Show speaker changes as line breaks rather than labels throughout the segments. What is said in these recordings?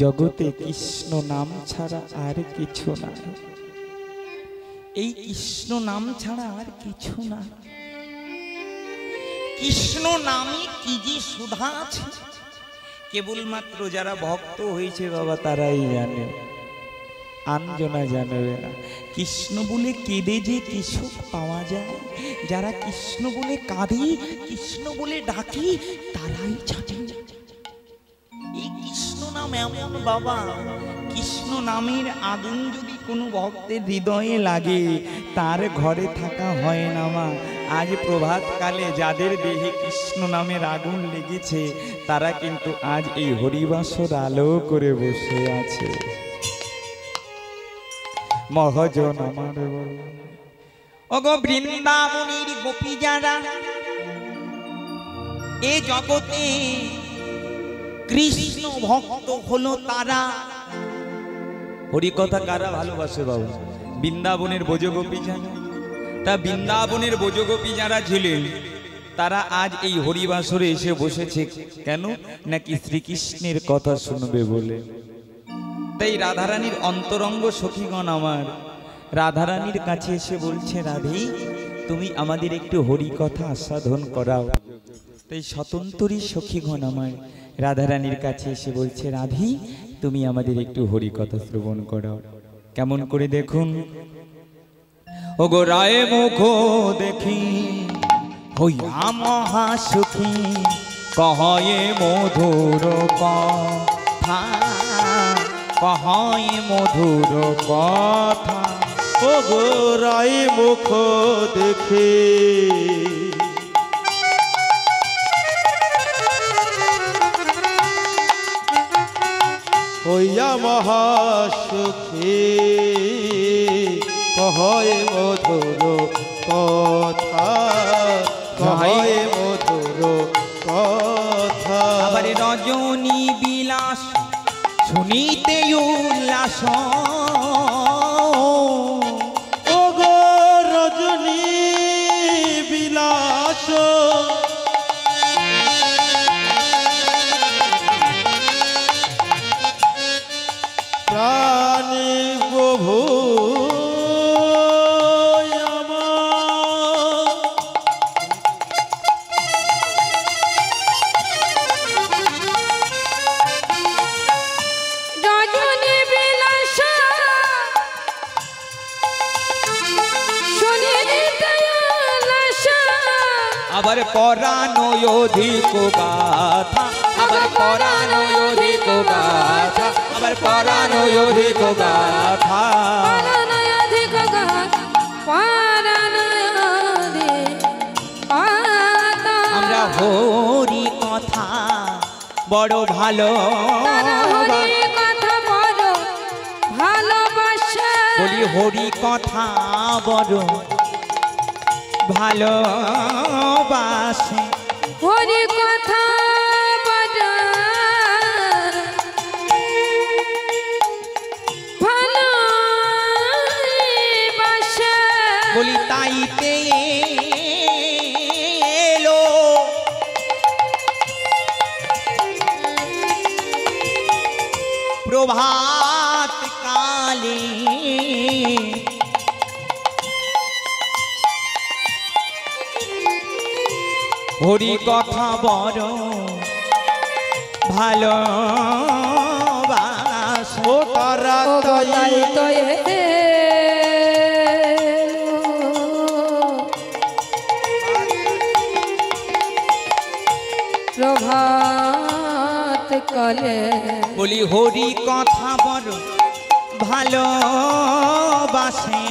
জগতে কৃষ্ণ নাম ছাড়া আর কিছু না, এই কৃষ্ণ নাম ছাড়া আর কিছু না। কৃষ্ণ নামে কি যে সুধা আছে, কেবলমাত্র যারা ভক্ত হয়েছে বাবা তারাই জানে, আনজনা জানবে না। কৃষ্ণ বলে কেঁদে যে কিছু পাওয়া যায়, যারা কৃষ্ণ বলে কাঁদে, কৃষ্ণ বলে ডাকি, তারাই জানে। এই কৃষ্ণ নাম এমন বাবা, কৃষ্ণ নামের আগুন যদি কোনো ভক্তের হৃদয়ে লাগে, তার ঘরে থাকা হয় না মা। আজ প্রভাতকালে যাদের দেহে কৃষ্ণ নামের আগুন লেগেছে, তারা কিন্তু আজ এই হরিবাসর আলো করে বসে আছে। মহাজন আমার ওগো বৃন্দাবনের গোপী যারা এ জগতে কৃষ্ণ ভক্ত হলো, তারা হরি কথা কারা ভালোবাসে বাবা? বৃন্দাবনের ব্রজগোপী যারা, তা বৃন্দাবনের ব্রজগোপী যারা ছিলেন, তারা আজ এই হরিবাসরে এসে বসেছে কেন? নাকি শ্রীকৃষ্ণের কথা শুনবে বলে। তাই রাধারানীর অন্তরঙ্গ সখীগণ আমার রাধারানীর কাছে এসে বলছে, রাধি তুমি আমাদের একটু হরি কথা আস্বাদন করাও। তাই স্বতন্ত্রী সখীগণ আমার রাধারানীর কাছে এসে বলছে, রাধি তুমি আমাদের একটু হরি কথা শ্রবণ করাও। কেমন করে দেখুন, ওগো রায় মুখ দেখি হইয়া মহাসুখী, কহয়ে মধুর কথা, কহয়ে মধুর কথা।
ওগো রায় মুখ দেখে হইয়া মহাসুখী, কহয়ে মধুর কথা, কহয়ে মধুর কথা।
আবার রজনী বিলাস শুনিতে উল্লাস,
ওগো রজনী বিলাস প্রাণী প্রভু
আবার পরানো অধিক গাথা, আবার পরানো অধিক গাথা, আবার পরানো অধিক গাথা। আমরা হরি কথা বড় ভালো, বলি হরি কথা বড় ভালোবাসে,
হরি কথা ভালোবাসে,
বলি তাইতে এলো প্রভাত কালে, হরি কথা বড় ভালোবাসো,
তারা
তাই তো প্রভাত কালে,
বলি হরি কথা বড় ভালোবাসে,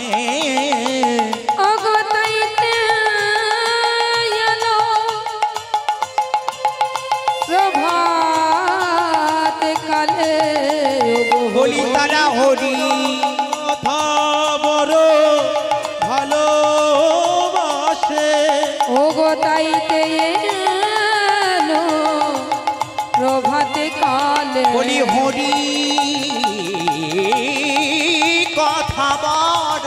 বলি তারা হরি
কথা বড় ভালোবাসে,
ওগো তাইতে এলো প্রভাতে কালে,
বলি হরি কথা বড়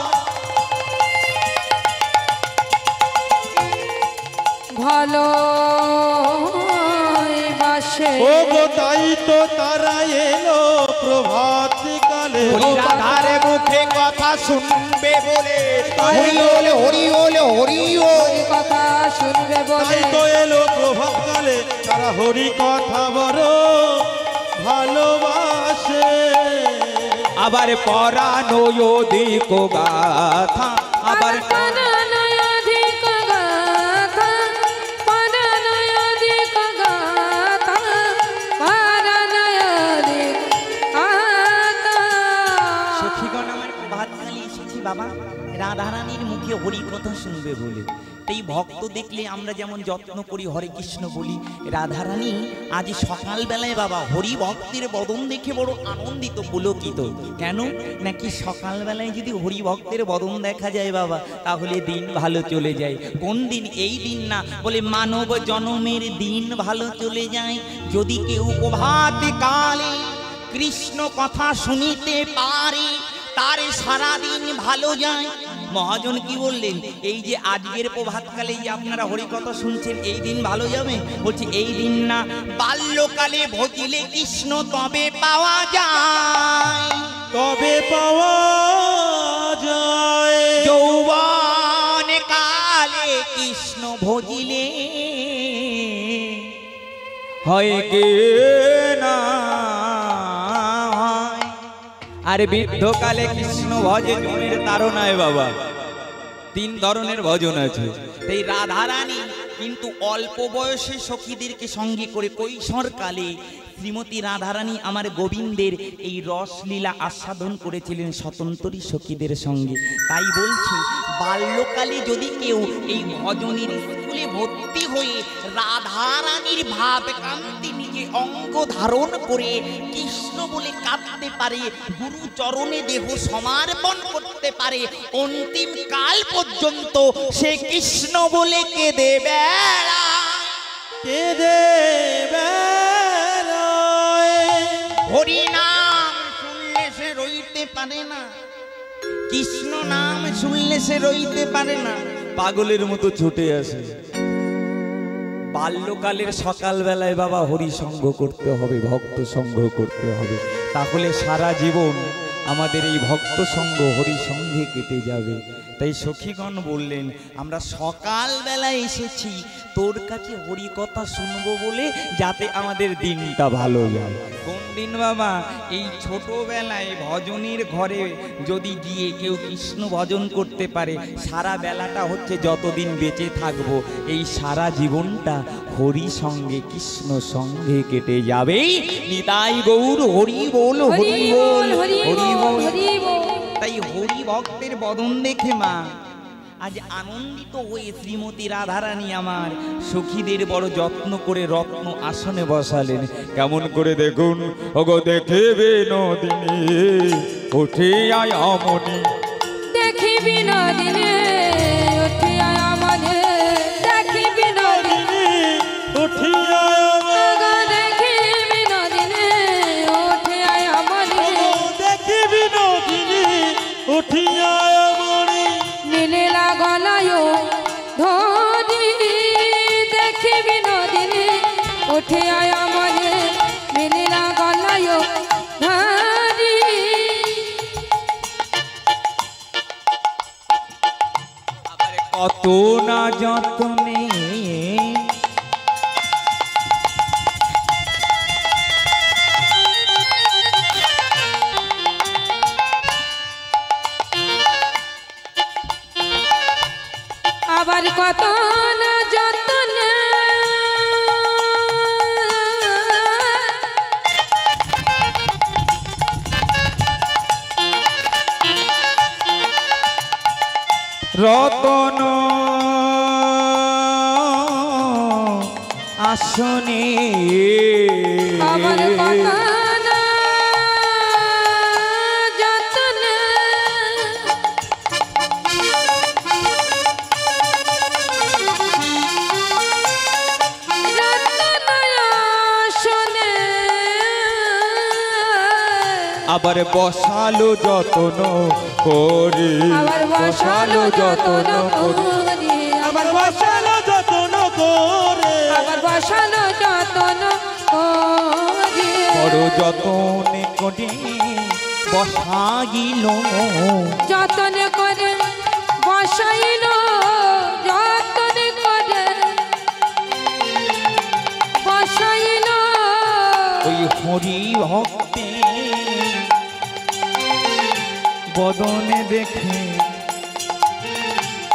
ভালোবাসে,
ওগো তাই তো তারা এলো
কথা শুনবে বলে হরি বলে হরি বলে হরি
হরি কথা শুনবে বলে
তাই তো এলো প্রভাতকালে তারা হরি কথা বড় ভালোবাসে।
আবার পরানো অধিক গাথা আবার
পরানয়ধিক গাথা পরানয়ধিক গাথা পরানয়ধিক গাথা।
সখীগণ আমার ভাতখালি এসেছি বাবা রাধারানীর মুখে হরি কথা শুনবে বলে। তাই ভক্ত দেখলে আমরা যেমন যত্ন করি হরে কৃষ্ণ বলি, রাধারানী আজ সকালবেলায় বাবা হরি ভক্তের বদন দেখে বড় আনন্দিত পুলকিত। কেন নাকি সকালবেলায় যদি হরি ভক্তের বদন দেখা যায় বাবা তাহলে দিন ভালো চলে যায়। কোন দিন? এই দিন না, বলে মানব জনমের দিন ভালো চলে যায় যদি কেউ প্রভাত কালে কৃষ্ণ কথা শুনিতে পারে, তার সারাদিন ভালো যায়। মহাজন কি বললেন? এই যে আজকের প্রভাতকালে যে আপনারা হরিকথা শুনছেন এই দিন ভালো যাবে। বলছে এই দিন না, বাল্যকালে ভজিলে কৃষ্ণ তবে পাওয়া যায়,
তবে পাওয়া যায়।
যৌবন কালে কৃষ্ণ ভজিলে হয় কে না, আর বৃদ্ধকালে কৃষ্ণ ভজে জনের তারনায় বাবা। তিন ধরনের ভজন আছে। এই রাধারানী কিন্তু অল্প বয়সে সখীদেরকে সঙ্গে করে কৈশোরকালে শ্রীমতী রাধারানী আমার গোবিন্দের এই রসলীলা আস্বাদন করেছিলেন স্বতন্ত্রী সখীদের সঙ্গে। তাই বলছি বাল্যকালে যদি কেউ এই ভজনের স্কুলে ভর্তি হয়ে রাধারানীর ভাব কান্তি নিজে অঙ্গ ধারণ করে কৃষ্ণ বলে কাঁদতে পারে, গুরু চরণে দেহ সমর্পণ করতে পারে, অন্তিম কাল পর্যন্ত সে কৃষ্ণ বলে কেঁদে বেড়ায়,
কেঁদে বেড়ায়।
হরি নাম শুনলে সে রইতে পারে না, কৃষ্ণ নাম শুনলে সে রইতে পারে না, পাগলের মতো ছুটে আসে। বাল্যকালের সকালবেলায় বাবা হরি সঙ্গ করতে হবে, ভক্ত সঙ্গ করতে হবে, তাহলে সারা জীবন আমাদের এই ভক্ত সঙ্গ হরি সঙ্গে কেটে যাবে। তাই সখীগণ বললেন আমরা সকালবেলায় এসেছি তোর কাছে হরি কথা শুনবো বলে, যাতে আমাদের দিনটা ভালো যায়। কোন দিন বাবা? এই ছোটবেলায় ভজনের ঘরে যদি গিয়ে কেউ কৃষ্ণ ভজন করতে পারে, সারা বেলাটা হচ্ছে যতদিন বেঁচে থাকবো এই সারা জীবনটা হরি সঙ্গে কৃষ্ণ সঙ্গে কেটে যাবে। নিতাই গৌর হরি বল হরি বল হরি বল। তাই হরি ভক্তের বদন দেখে মা আজ আনন্দিত হয়ে শ্রীমতী রাধারানী আমার সখীদের বড় যত্ন করে রত্ন আসনে বসালেন। কেমন করে দেখুন, ওগো দেখে বিনোদিনী উঠে আয় আমনি,
দেখি বিনোদিনী উঠে আয় আমনি, দেখি বিনোদিনী
উঠিয়া
আগো দেখি বিনোদিনী উঠে আয় আমনি,
দেখি বিনোদিনী উঠিয়া মনি।
নীলা গলায় ধরি দেখি বিনোদিনী উঠে আয় আমনি, নীলা গলায় ধরি।
আবার কত না যত্নে
আবার কত না যতনে
রতন আসনে,
আবার কত না যতনে
আবার বসালো যতন করি,
আবার বসালো যতন করি,
আবার বসালো যতন করে,
আবার বসালো যতন করি,
বড় যতন করি বসাইল
যতন করে বসাইল যতন করে বসাইল
ওই হরি ভক্তে বদনে দেখে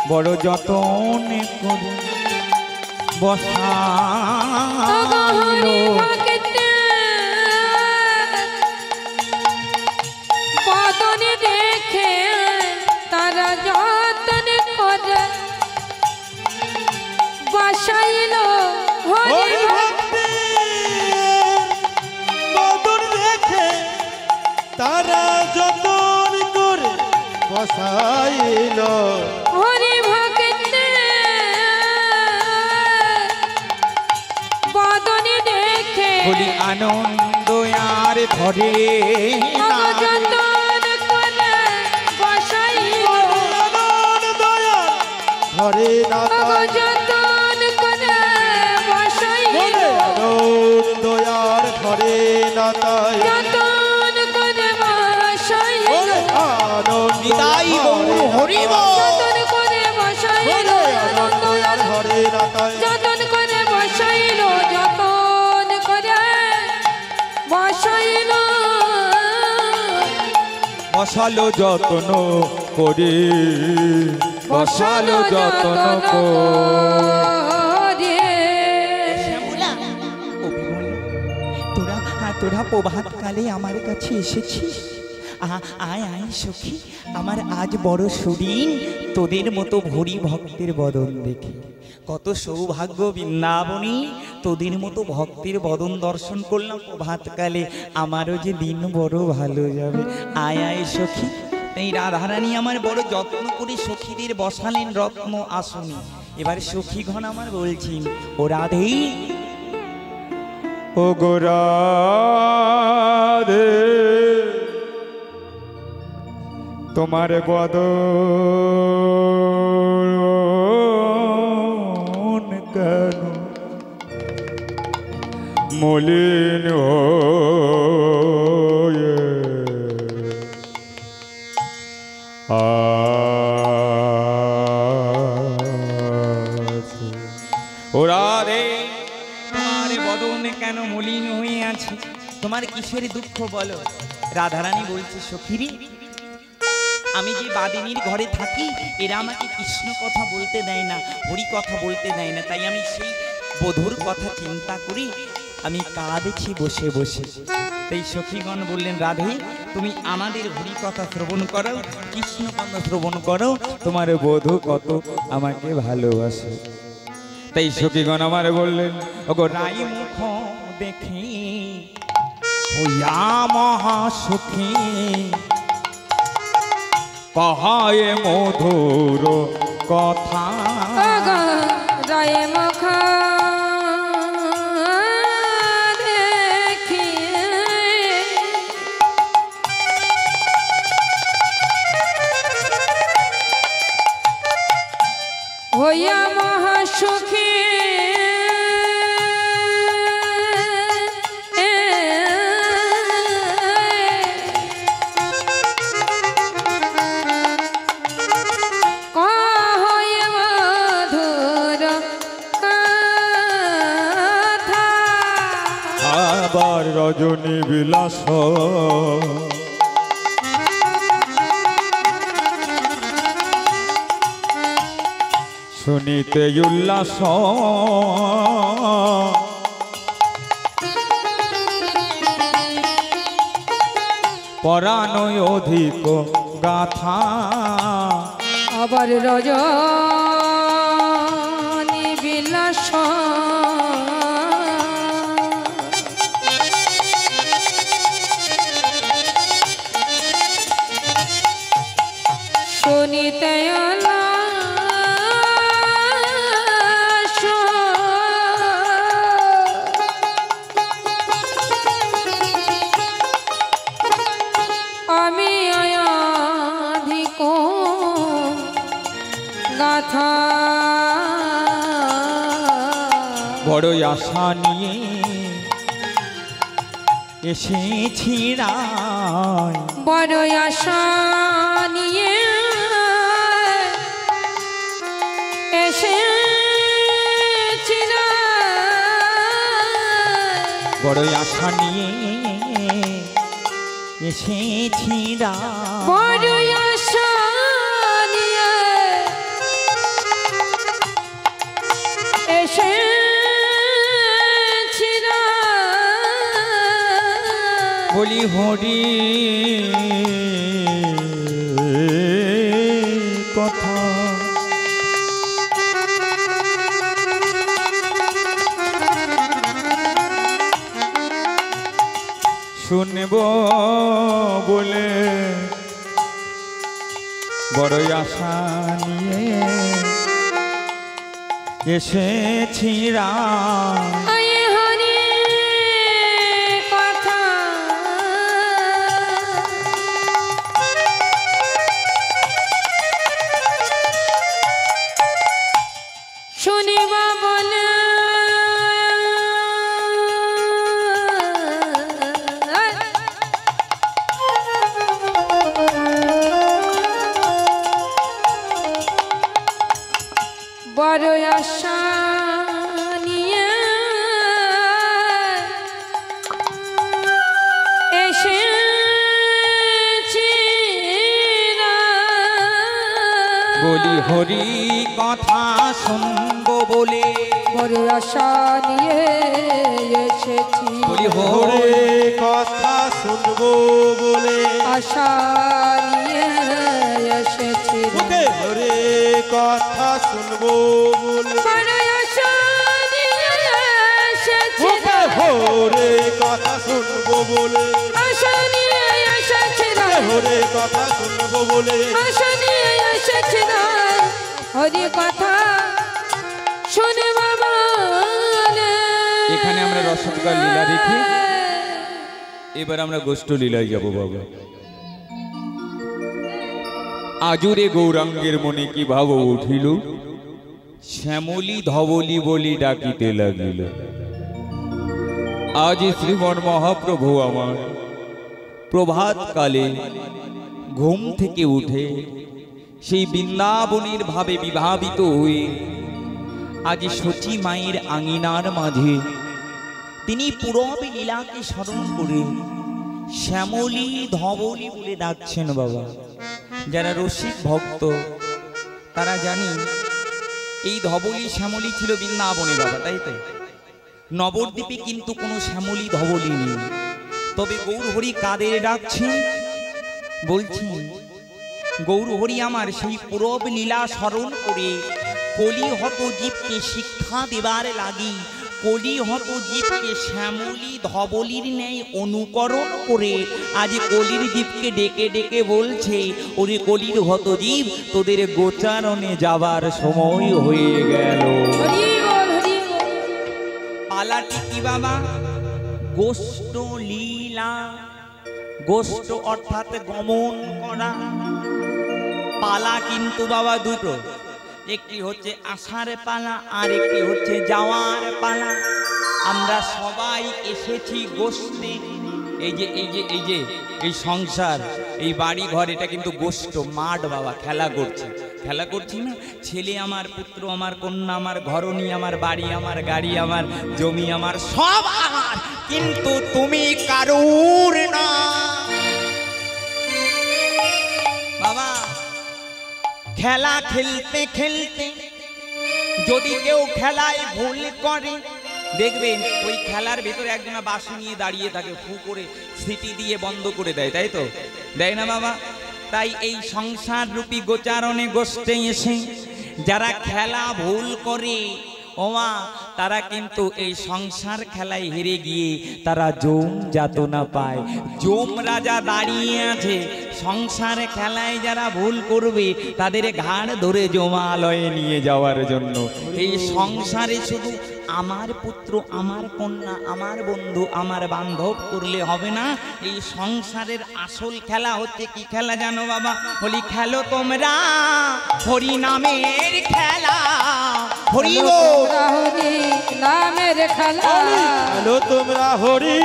বড় যতন করে বসাইল
বদনে দেখে তারা যতন করে বসাইল হরি ভক্তি
বদন দেখে তারা যতন করে বসাইল
হরি ভক্তি বদনে দেখে
বলি আনন্দ আর ধরে না
যতন করে বসাইল
ধরে না তাই
যতন করে বসাইল
দয়ার ধরে না তাই
যতন করে বসাইল
নিতাই গৌর হরি বল।
যতন করে বসাইল
দয়ার ধরে না তাই
যতন করে বসাইল যতন করে বসাইল
বসালো যত্ন করে বসালো যত্ন করে
করে
তোরা প্রভাত কালে আমার কাছে এসেছিস আয় আয় সখী আমার আজ বড় সুদিন তোদের মতো ভরি ভক্তের বদন দেখে কত সৌভাগ্য বৃন্দাবনী তোদের মতো ভক্তের বদন দর্শন করলাম প্রভাতকালে আমারও যে দিন বড় ভালো যাবে আয় আয় সখী এই রাধারানী আমার বড় যত্ন করে সখীদের বসালেন রত্ন আসনে এবারে সখীগণ আমার বলছেন ও রাধে ও গো রাধে তোমার বদন কেন মলিন হয়ে আছে? ও রাধে তোমার বদন কেন মলিন হয়ে আছে তোমার কিসের দুঃখ বলো রাধারানী বলছে সখীরি আমি যে বাদিনীর ঘরে থাকি এরা আমাকে কৃষ্ণ কথা বলতে দেয় না হরি কথা বলতে দেয় না তাই আমি সেই বধুর কথা চিন্তা করি আমি কাঁদেছি বসে বসে তাই সখীগণ বললেন রাধে তুমি আমাদের হরি কথা শ্রবণ করো কৃষ্ণ কথা শ্রবণ করো তোমার বধূ কত আমাকে ভালোবাসে তাই সখীগণ আমার বললেন ওগো রাই মুখ দেখি হইয়া মহাসুখী কহায় মধুর কথা
রায় মুখ দেখি হইয়া মহাসুখী
আবার রজনী বিলাস শুনিতে উল্লাস পরাণয় অধিক গাথা
আবার রজনী বিলাস শুনিতে আমি অধিক গাথা
বড়ই আশা নিয়ে এসেছি রায়
বড় আশা নিয়ে এসেছি রায়।
বড় আশা নিয়ে এসেছি রায়
বড় আশা নিয়ে এসেছি রায়।
বলি হরি কথা শুনব বলে বড় আশা নিয়ে এসেছি রায়
আয় হরি কথা শুনিবা বলে বড় আশা নিয়ে এসেছি রায়।
বলি হরি কথা শুনবো বলে
বড় আশা নিয়ে এসেছি
বলি
হরে কথা শুনবো বলে
আশা নিয়ে এসেছি
মুখে হরে কথা শুনবো বলে
বড় আশা নিয়ে এসেছি
মুখে হরে কথা শুনবো বলে
আশা নিয়ে এসেছি
মুখে হরে কথা শুনবো বলে
আশা নিয়ে এসেছি হরি কথা শুনে বাবা
এখানে আমরা রসগোল্লা লীলা দেখি এবার আমরা গোষ্ঠ লীলায় যাব বাবা আজুরে গৌরাঙ্গের মনে কি ভাব উঠিল শ্যামলী ধবলি বলি ডাকিতে লাগিল আজ শ্রীমন মহাপ্রভু আমার প্রভাত কালে ঘুম থেকে উঠে সেই বৃন্দাবনের ভাবে বিভাবিত হয়ে আজ সচী মায়ের আঙিনার মাঝে তিনি পূরব লীলাকে স্মরণ করে শ্যামলী ধবলি বলে ডাকছেন বাবা যারা রসিক ভক্ত তারা জানি এই ধবলি শ্যামলী ছিল বৃন্দাবনে বাবা তাই তো নবদ্বীপে কিন্তু কোনো শ্যামলী ধবলি নেই তবে গৌরহরি কাদের ডাকছেন বলছেন গৌরহরি আমার সেই পূরব লীলা স্মরণ করে কলিহত জীবকে শিক্ষা দেবার লাগি কলিহত জীবকে শ্যামলী ধবলির ন্যায় অনুকরণ করে আজ কলির জীবকে ডেকে ডেকে বলছে ওরে কলির হত জীব তোদের গোচারণে যাবার সময় হয়ে গেল
হরি বল হরি বল
পালাটি কি বাবা গোষ্ঠ লীলা গোষ্ঠ অর্থাৎ গমন করা পালা কিন্তু বাবা দুটো একটি হচ্ছে আসার পালা আর একটি হচ্ছে যাওয়ার পালা আমরা সবাই এসেছি গোষ্ঠে এই সংসার এই বাড়ি ঘর এটা কিন্তু গোষ্ঠ মাঠ বাবা খেলা করছি না ছেলে আমার পুত্র আমার কন্যা আমার ঘরণী আমার বাড়ি আমার গাড়ি আমার জমি আমার সব আমার কিন্তু তুমি কারুর না বাবা খেলা খেলতে খেলতে যদি কেউ খেলায় ভুল করে দেখবেন ওই খেলার ভিতরে একজন বাঁশি নিয়ে দাঁড়িয়ে থাকে ফু করে সিটি দিয়ে বন্ধ করে দেয় তাই তো দেয় না বাবা তাই এই সংসার রূপী গোচারণে গোষ্ঠে এসে যারা খেলা ভুল করে ওমা তারা কিন্তু এই সংসার খেলায় হেরে গিয়ে তারা যম যাতনা পায় যম রাজা দাঁড়িয়ে আছে সংসার খেলায় যারা ভুল করবে তাদের ঘাড় ধরে জমালয়ে নিয়ে যাওয়ার জন্য এই সংসারে শুধু আমার পুত্র আমার কন্যা আমার বন্ধু আমার বান্ধব করলে হবে না এই সংসারের আসল খেলা হচ্ছে কি খেলা জানো বাবা বলি খেলো তোমরা হরি নামের খেলা হরি
হরি নামের খেলা
হ্যালো তোমরা হরি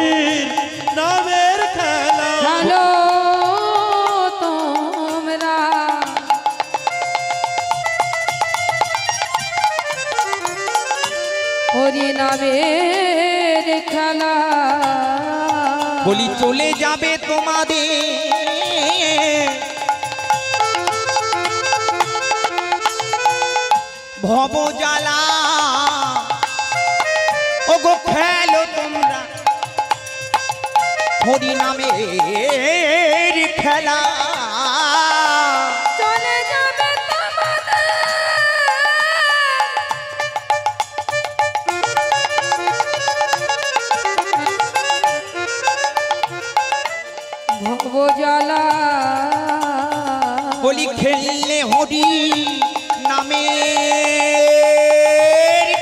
নামের খেলা
খেলো তোমরা হরি নামের খেলা
বলি চলে যাবে তোমাদের ভবজ্বালা ওগো খেলো তোমরা হরি নামের খেলা
চলে যাবে তোমাদের ভবজ্বালা
বলি খেললে হরি নামের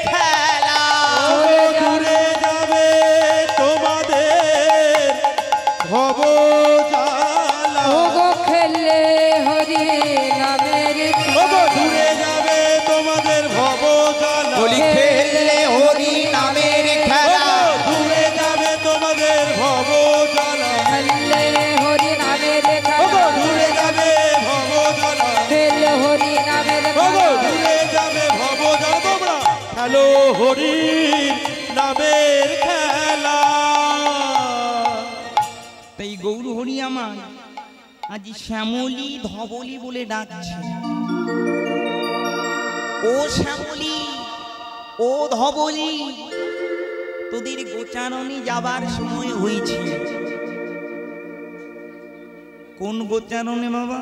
খেলা
দূরে যাবে তোমাদের ভবজ্বালা
ওগো খেললে হরি নামের
ওগো দূরে যাবে তোমাদের ভবজ্বালা
বলি খেললে হরি নামের খেলা
ওগো দূরে যাবে তোমাদের ভবজ্বালা
খেললে হরি নামের
ওগো
খেলা
দূরে যাবে ভবজ্বালা
খেল হরি নামের
ওগো
খেলা
দূরে যাবে ভবজ্বালা তোমরা খেলো হরির নামের খেলা
তাই গৌর হরি আমার আজ শ্যামলী ধবলি বলে ডাকছে ও শ্যামলী ও ধবলি তোদের গোচারণে যাবার সময় হয়েছে কোন গোচারণে বাবা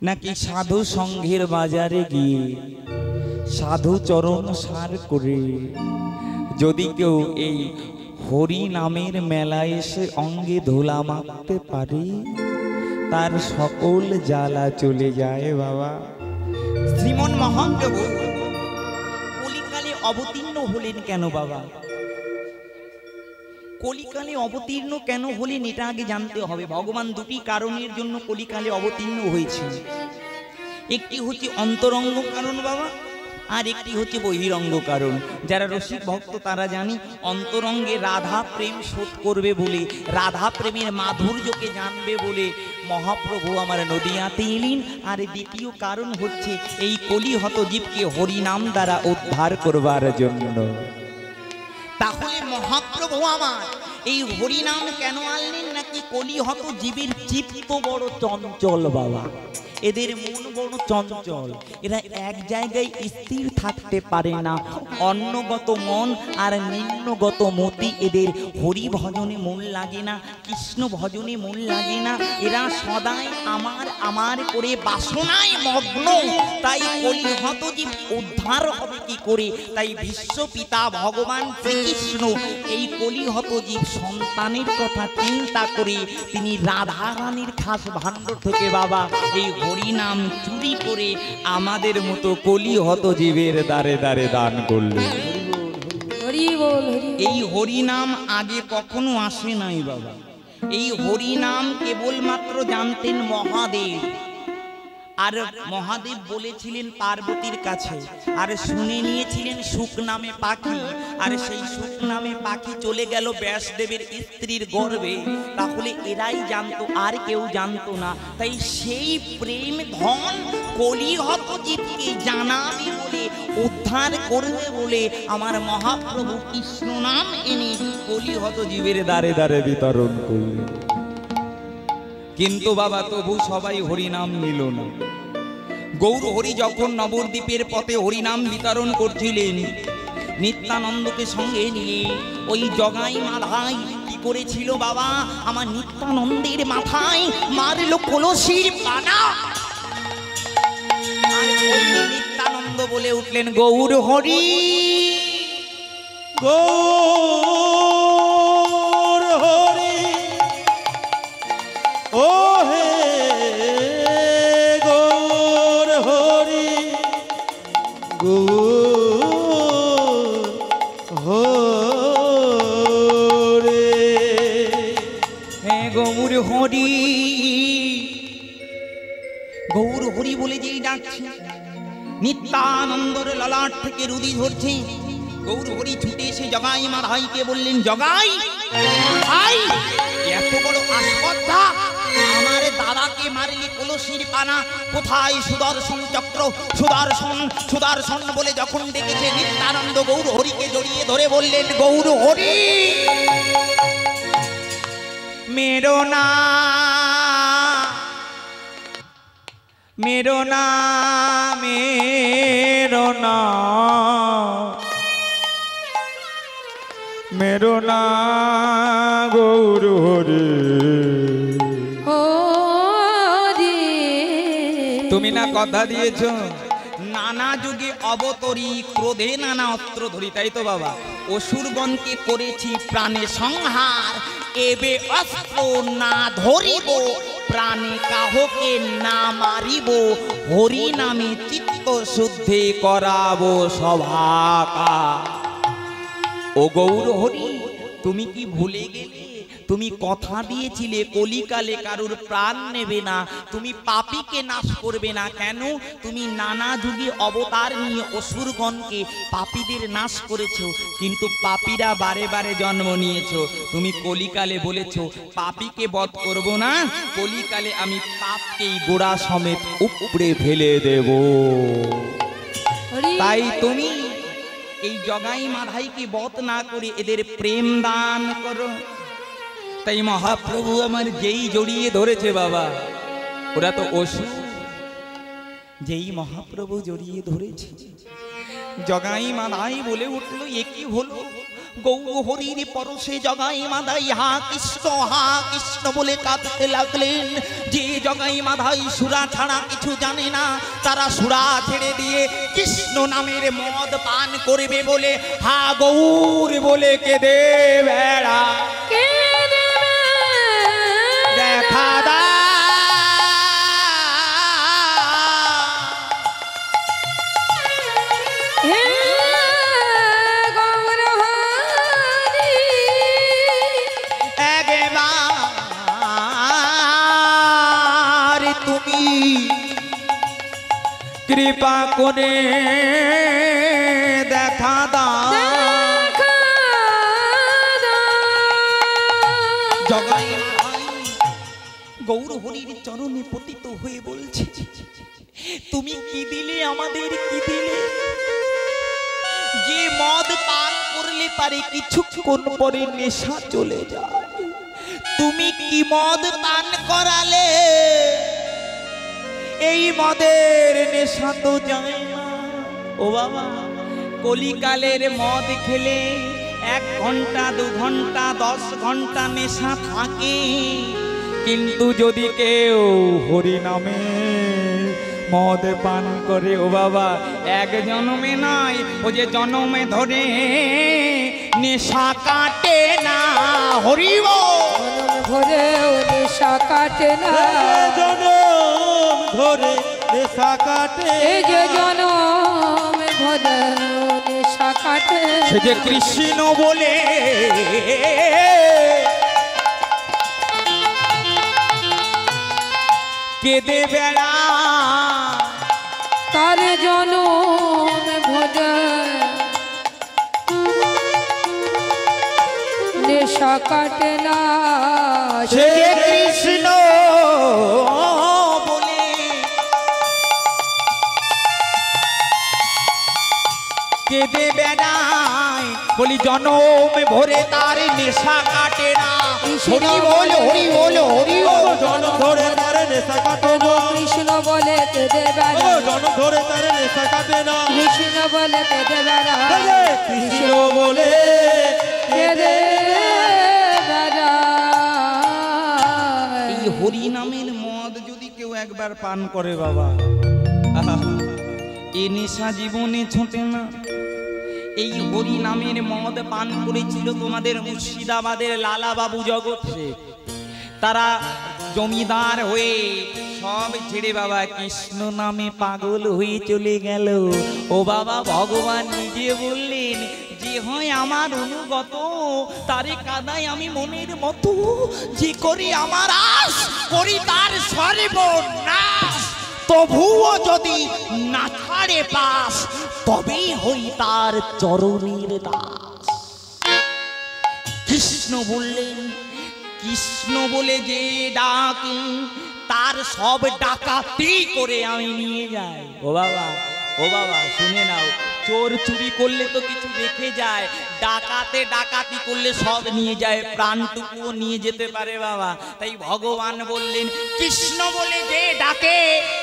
নাকি সাধু সংঘের বাজারে গিয়ে সাধু চরণ সার করে যদি কেউ এই হরি নামের মেলায় এসে অঙ্গে ধুলা মাখতে পারে তার সকল জ্বালা চলে যায় বাবা শ্রীমন মহাদেব কলিকালে অবতীর্ণ হলেন কেন বাবা কলিকালে অবতীর্ণ কেন হলেন এটা আগে জানতে হবে ভগবান দুটি কারণের জন্য কলিকালে অবতীর্ণ হয়েছে একটি হচ্ছে অন্তরঙ্গ কারণ বাবা আর একটি হচ্ছে বহিরঙ্গ কারণ যারা রসিক ভক্ত তারা জানি অন্তরঙ্গে রাধা প্রেম শোধ করবে বলে রাধা প্রেমের মাধুর্যকে জানবে বলে মহাপ্রভু আমার নদিয়াতে এলেন আর দ্বিতীয় কারণ হচ্ছে এই কলিহত জীবকে হরিনাম দ্বারা উদ্ধার করবার জন্য তাহলে মহাপ্রভু আমার এই হরিনাম কেন আনলেন নাকি কলিহত জীবের চিত্ত বড় চঞ্চল বাবা এদের মন বড় চঞ্চল এরা এক জায়গায় স্থির থাকতে পারে না অন্নগত মন আর নিম্নগত মতি এদের হরি ভজনে মন লাগে না কৃষ্ণ ভজনে মন লাগে না এরা সদাই আমার আমার করে বাসনায় মগ্ন তাই কলিহত জীব উদ্ধার হবে কি করে তাই বিশ্ব পিতা ভগবান শ্রীকৃষ্ণ এই কলিহত জীব সন্তানের কথা চিন্তা করে তিনি রাধা রানীর খাস ভাণ্ডার থেকে বাবা এই হরিনাম চুরি করে আমাদের মতো কলিহত জীবের দ্বারে দ্বারে দান করলেন
হরি বল হরি
এই হরিনাম আগে কখনো আসে নাই বাবা এই হরিনাম কেবলমাত্র জানতেন মহাদেব আর মহাদেব বলেছিলেন পার্বতীর কাছে আর শুনে নিয়েছিলেন সুখ নামে পাখি আর সেই সুখ নামে পাখি চলে গেল ব্যাসদেবের স্ত্রীর গর্ভে তাহলে এরাই জানতো আর কেউ জানতো না তাই সেই প্রেম ধন কলিহত জীবকে জানাবে বলে উদ্ধার করবে বলে আমার মহাপ্রভু কৃষ্ণ নাম এনে কলিহত জীবের দ্বারে দ্বারে বিতরণ করলেন কিন্তু বাবা তবু সবাই হরিনাম নিল না গৌর হরি যখন নবদ্বীপের পথে হরিনাম বিতরণ করছিলেন নিত্যানন্দকে সঙ্গে নিয়ে ওই জগাই মাধাই কি করেছিল বাবা আমার নিত্যানন্দের মাথায় মারলো কলসির পানা আর নিত্যানন্দ বলে উঠলেন গৌর হরি
গৌর হরি ও হে গৌর হরি গৌর হরি
হে গৌর হরি গৌর হরি বলে যেই ডাকছে নিত্যানন্দর ললাট থেকে রুদি ঝরছে গৌর হরি ছুটে এসে জগাই মাধাইকে বললেন, জগাই ভাই, এত বড় আস্পর্ধা, আমার দাদাকে মারলি কলসির পানা, কোথায় সুদর্শন চক্র? সুদর্শন সুদর্শন বলে যখন ডেকেছে, নিত্যানন্দ গৌর হরিকে জড়িয়ে ধরে বললেন, গৌর হরি মেরো না, মেরো না, মেরো না,
মেরো না গৌর হরি।
তুমি না কথা দিয়েছ নানা যুগে অবতরী, ক্রোধে নানা অস্ত্র ধরি, তাই তো বাবা? অসুরগণকে করেছি প্রাণে সংহার, এবে অস্ত্র না ধরিব, প্রাণে কাহকে না মারিব, হরি নামে চিত্ত শুদ্ধি করাবো সভাকা। ও গৌর হরি, তুমি কি ভুলে গেলে? তুমি কথা দিয়েছিলে কলিকালে কারুর প্রাণ নেবে না, তুমি পাপীকে নাশ করবে না। কেন? তুমি নানা যুগে অবতার নিয়ে অসুরগণকে, পাপীদের নাশ করেছো, কিন্তু পাপীরা বারে বারে জন্ম নিয়েছো। তুমি কলিকালে বলেছো পাপীকে বধ করব না, কলিকালে আমি পাপকেই গোড়া সমেত উপড়ে ফেলে দেব। তাই তুমি এই জগাই মাধাইকে বধ না করে এদের প্রেম দান করো। তাই মহাপ্রভু আমার যেই জড়িয়ে ধরেছে বাবা, ওরা তো অসুর, যেই মহাপ্রভু জড়িয়ে ধরেছে, জগাই মাধাই বলে উঠলো, এ কি হলো? গৌর হরির পরশে জগাই মাধাই হা কৃষ্ণ বলে কাঁদতে লাগলেন। যে জগাই মাধাই সুরা ছাড়া কিছু জানে না, তারা সুরা ছেড়ে দিয়ে কৃষ্ণ নামের মদ পান করবে বলে হা গৌর বলে কেঁদে বেড়া। দেখা দা তুমি কৃপা করে দেখা দাও। জগাই গৌর হরির চরণে পতিত হয়ে বলছে, তুমি কি দিলে আমাদের, কি দিলে? যে মদ পান করলে পারে কিছুক্ষণ পরে নেশা চলে যায়, তুমি কি মদ পান করালে? এই মদের নেশা তো যায় না। ও বাবা, কলিকালের মদ খেলে 1 ঘন্টা 2 ঘন্টা 10 ঘন্টা নেশা থাকে, কিন্তু যদি কেউ হরি নামে মদ পান করে, ও বাবা, 1 জন্মে নয়, ও যে জন্মে ধরে নেশা কাটে না। হরি বল।
ধরে নেশা কাটে না,
জনম ধরে নেশা কাটে,
এই যে জনম ধরে নেশা কাটে,
সে যে কৃষ্ণ বলে কেঁদে বেড়া,
তার জনম ভোজে নেশা কাটে না।
সে যে কৃষ্ণ বলে কেঁদে বেড়ায়, বলি জনম ভরে তার নেশা কাটে না। হরি বল, হরি বল, হরি বল।
জনম ধরে তার নেশা কাটে না,
কৃষ্ণ বলে কেঁদে বেড়া,
জনম ধরে তার নেশা কাটে না,
কৃষ্ণ বলে কেঁদে বেড়া,
কৃষ্ণ বলে
কেঁদে বেড়া।
এই হরি নামের মদ যদি কেউ একবার পান করে বাবা, এ নেশা জীবনে ছোটে না। এই হরি নামের মদ পান করেছিল তোমাদের মুর্শিদাবাদের লালা বাবু জগৎ শেখ। তারা জমিদার হয়ে সব ছেড়ে বাবা কৃষ্ণ নামে পাগল হয়ে চলে গেল। ও বাবা, ভগবান নিজে বললেন, যে হয় আমার অনুগত তারে কাদাই আমি মনের মতো, যে করি আমার আশ করি তার সর্বনাশ। তবুও যদি না ছাড়ে পাস, তবেই হই তার চরণের দাস। কৃষ্ণ বললেন, কৃষ্ণ বলে যে ডাকে তার সব ডাকাতি করে আমি নিয়ে যাই। ও বাবা, ও বাবা শুনে নাও, চোর চুরি করলে তো কিছু রেখে যায়, ডাকাতে ডাকাতি করলে সব নিয়ে যায়, প্রাণটুকুও নিয়ে যেতে পারে বাবা। তাই ভগবান বললেন, কৃষ্ণ বলে যে ডাকে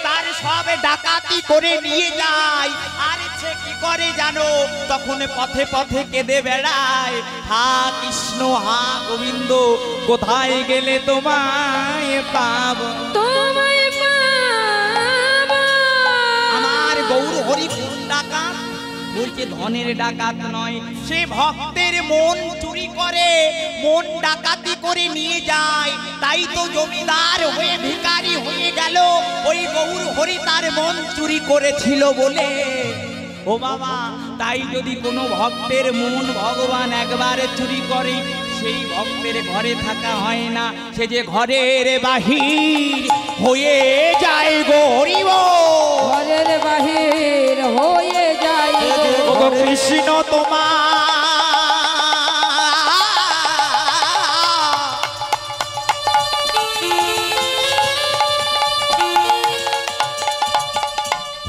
তার সব ডাকাতি করে নিয়ে যায়। আর সে কি করে জানো? তখন পথে পথে কেঁদে বেড়ায়, হা কৃষ্ণ হা গোবিন্দ, কোথায় গেলে তোমায় পাব।
তোমায় পাবো।
আমার গৌর হরি কোন ডাকাত? বলছে ধনের ডাকাত নয়, সে ভক্তের মন চুরি করে, মন ডাকাতি করে নিয়ে যায়। তাই তো জমিদার হয়ে ভিখারি হয়ে গেল, ওই গৌর হরি তার মন চুরি করেছিল বলে। ও বাবা, তাই যদি কোনো ভক্তের মন ভগবান একবারে চুরি করে, সেই ভক্তের ঘরে থাকা হয় না, সে যে ঘরের বাহির হয়ে যায় গো হরি বল।
ঘরের বাহির হয়ে যায়
ও গো কৃষ্ণ তোমার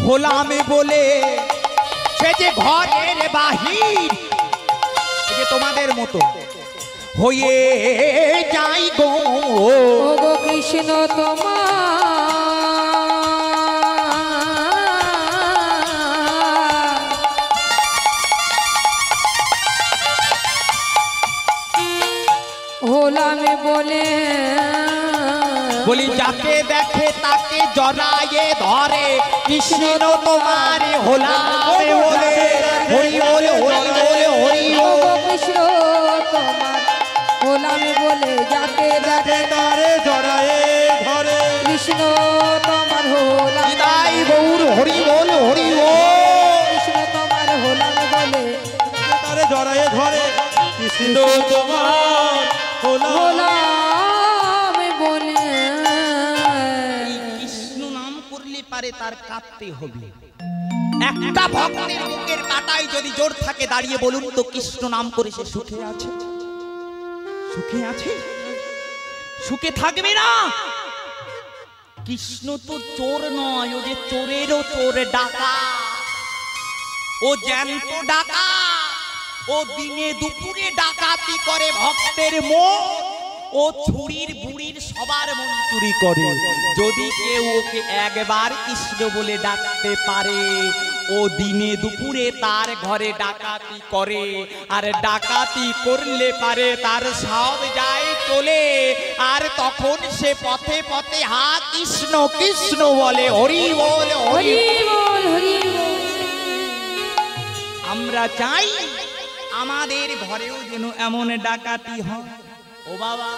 হোলামে বলে সে যে ঘরের বাহির, এই যে তোমাদের মতো হয়ে যাই গো।
ও গো কৃষ্ণ তোমার হোলামে বলে,
বলি যাকে দেখে তাকে জড়ায়ে ধরে, কৃষ্ণ তোমার হোলামে বলে হরি বল হরি বল হরি
ও
বল।
গো কৃষ্ণ তোমার হোলামে বলে, যাকে দেখে
তারে জড়ায়ে ধরে
কৃষ্ণ তোমার হোলামে
নিতাই গৌর হরি বল হরি বল।
কৃষ্ণ তোমার হোলামে বলে,
তারে জড়ায়ে ধরে, কৃষ্ণ তোমার হোলা।
হোলামে বলে।
এই কৃষ্ণ নাম করলে পারে তার কাঁদতে হবে। একটা ভক্তের বুকের কাটায় যদি জোর থাকে, দাঁড়িয়ে বলুন তো কৃষ্ণ নাম করে সে সুখে আছে? সুখে আছে? সুখে থাকবে না। কৃষ্ণ তো চোর নয়, ও যে চোরেরও চোর, ডাকাত। ও জ্যান্ত ডাকাত, ও দিনে দুপুরে ডাকাতি করে ভক্তের মন, ও ছুরির বুড়ির সবার মন চুরি করে। যদি কেউ ওকে একবার কৃষ্ণ বলে ডাকতে পারে, ও দিনে দুপুরে তার ঘরে ডাকাতি করে, আর ডাকাতি করলে পারে তার সব যায় চলে। আর তখন সে পথে পথে হা কৃষ্ণ কৃষ্ণ বলে, হরি বল হরি।
হরি বল হরি বল।
আমরা চাই আমাদের ঘরেও যেন এমন ডাকাতি হয়। ও বাবা,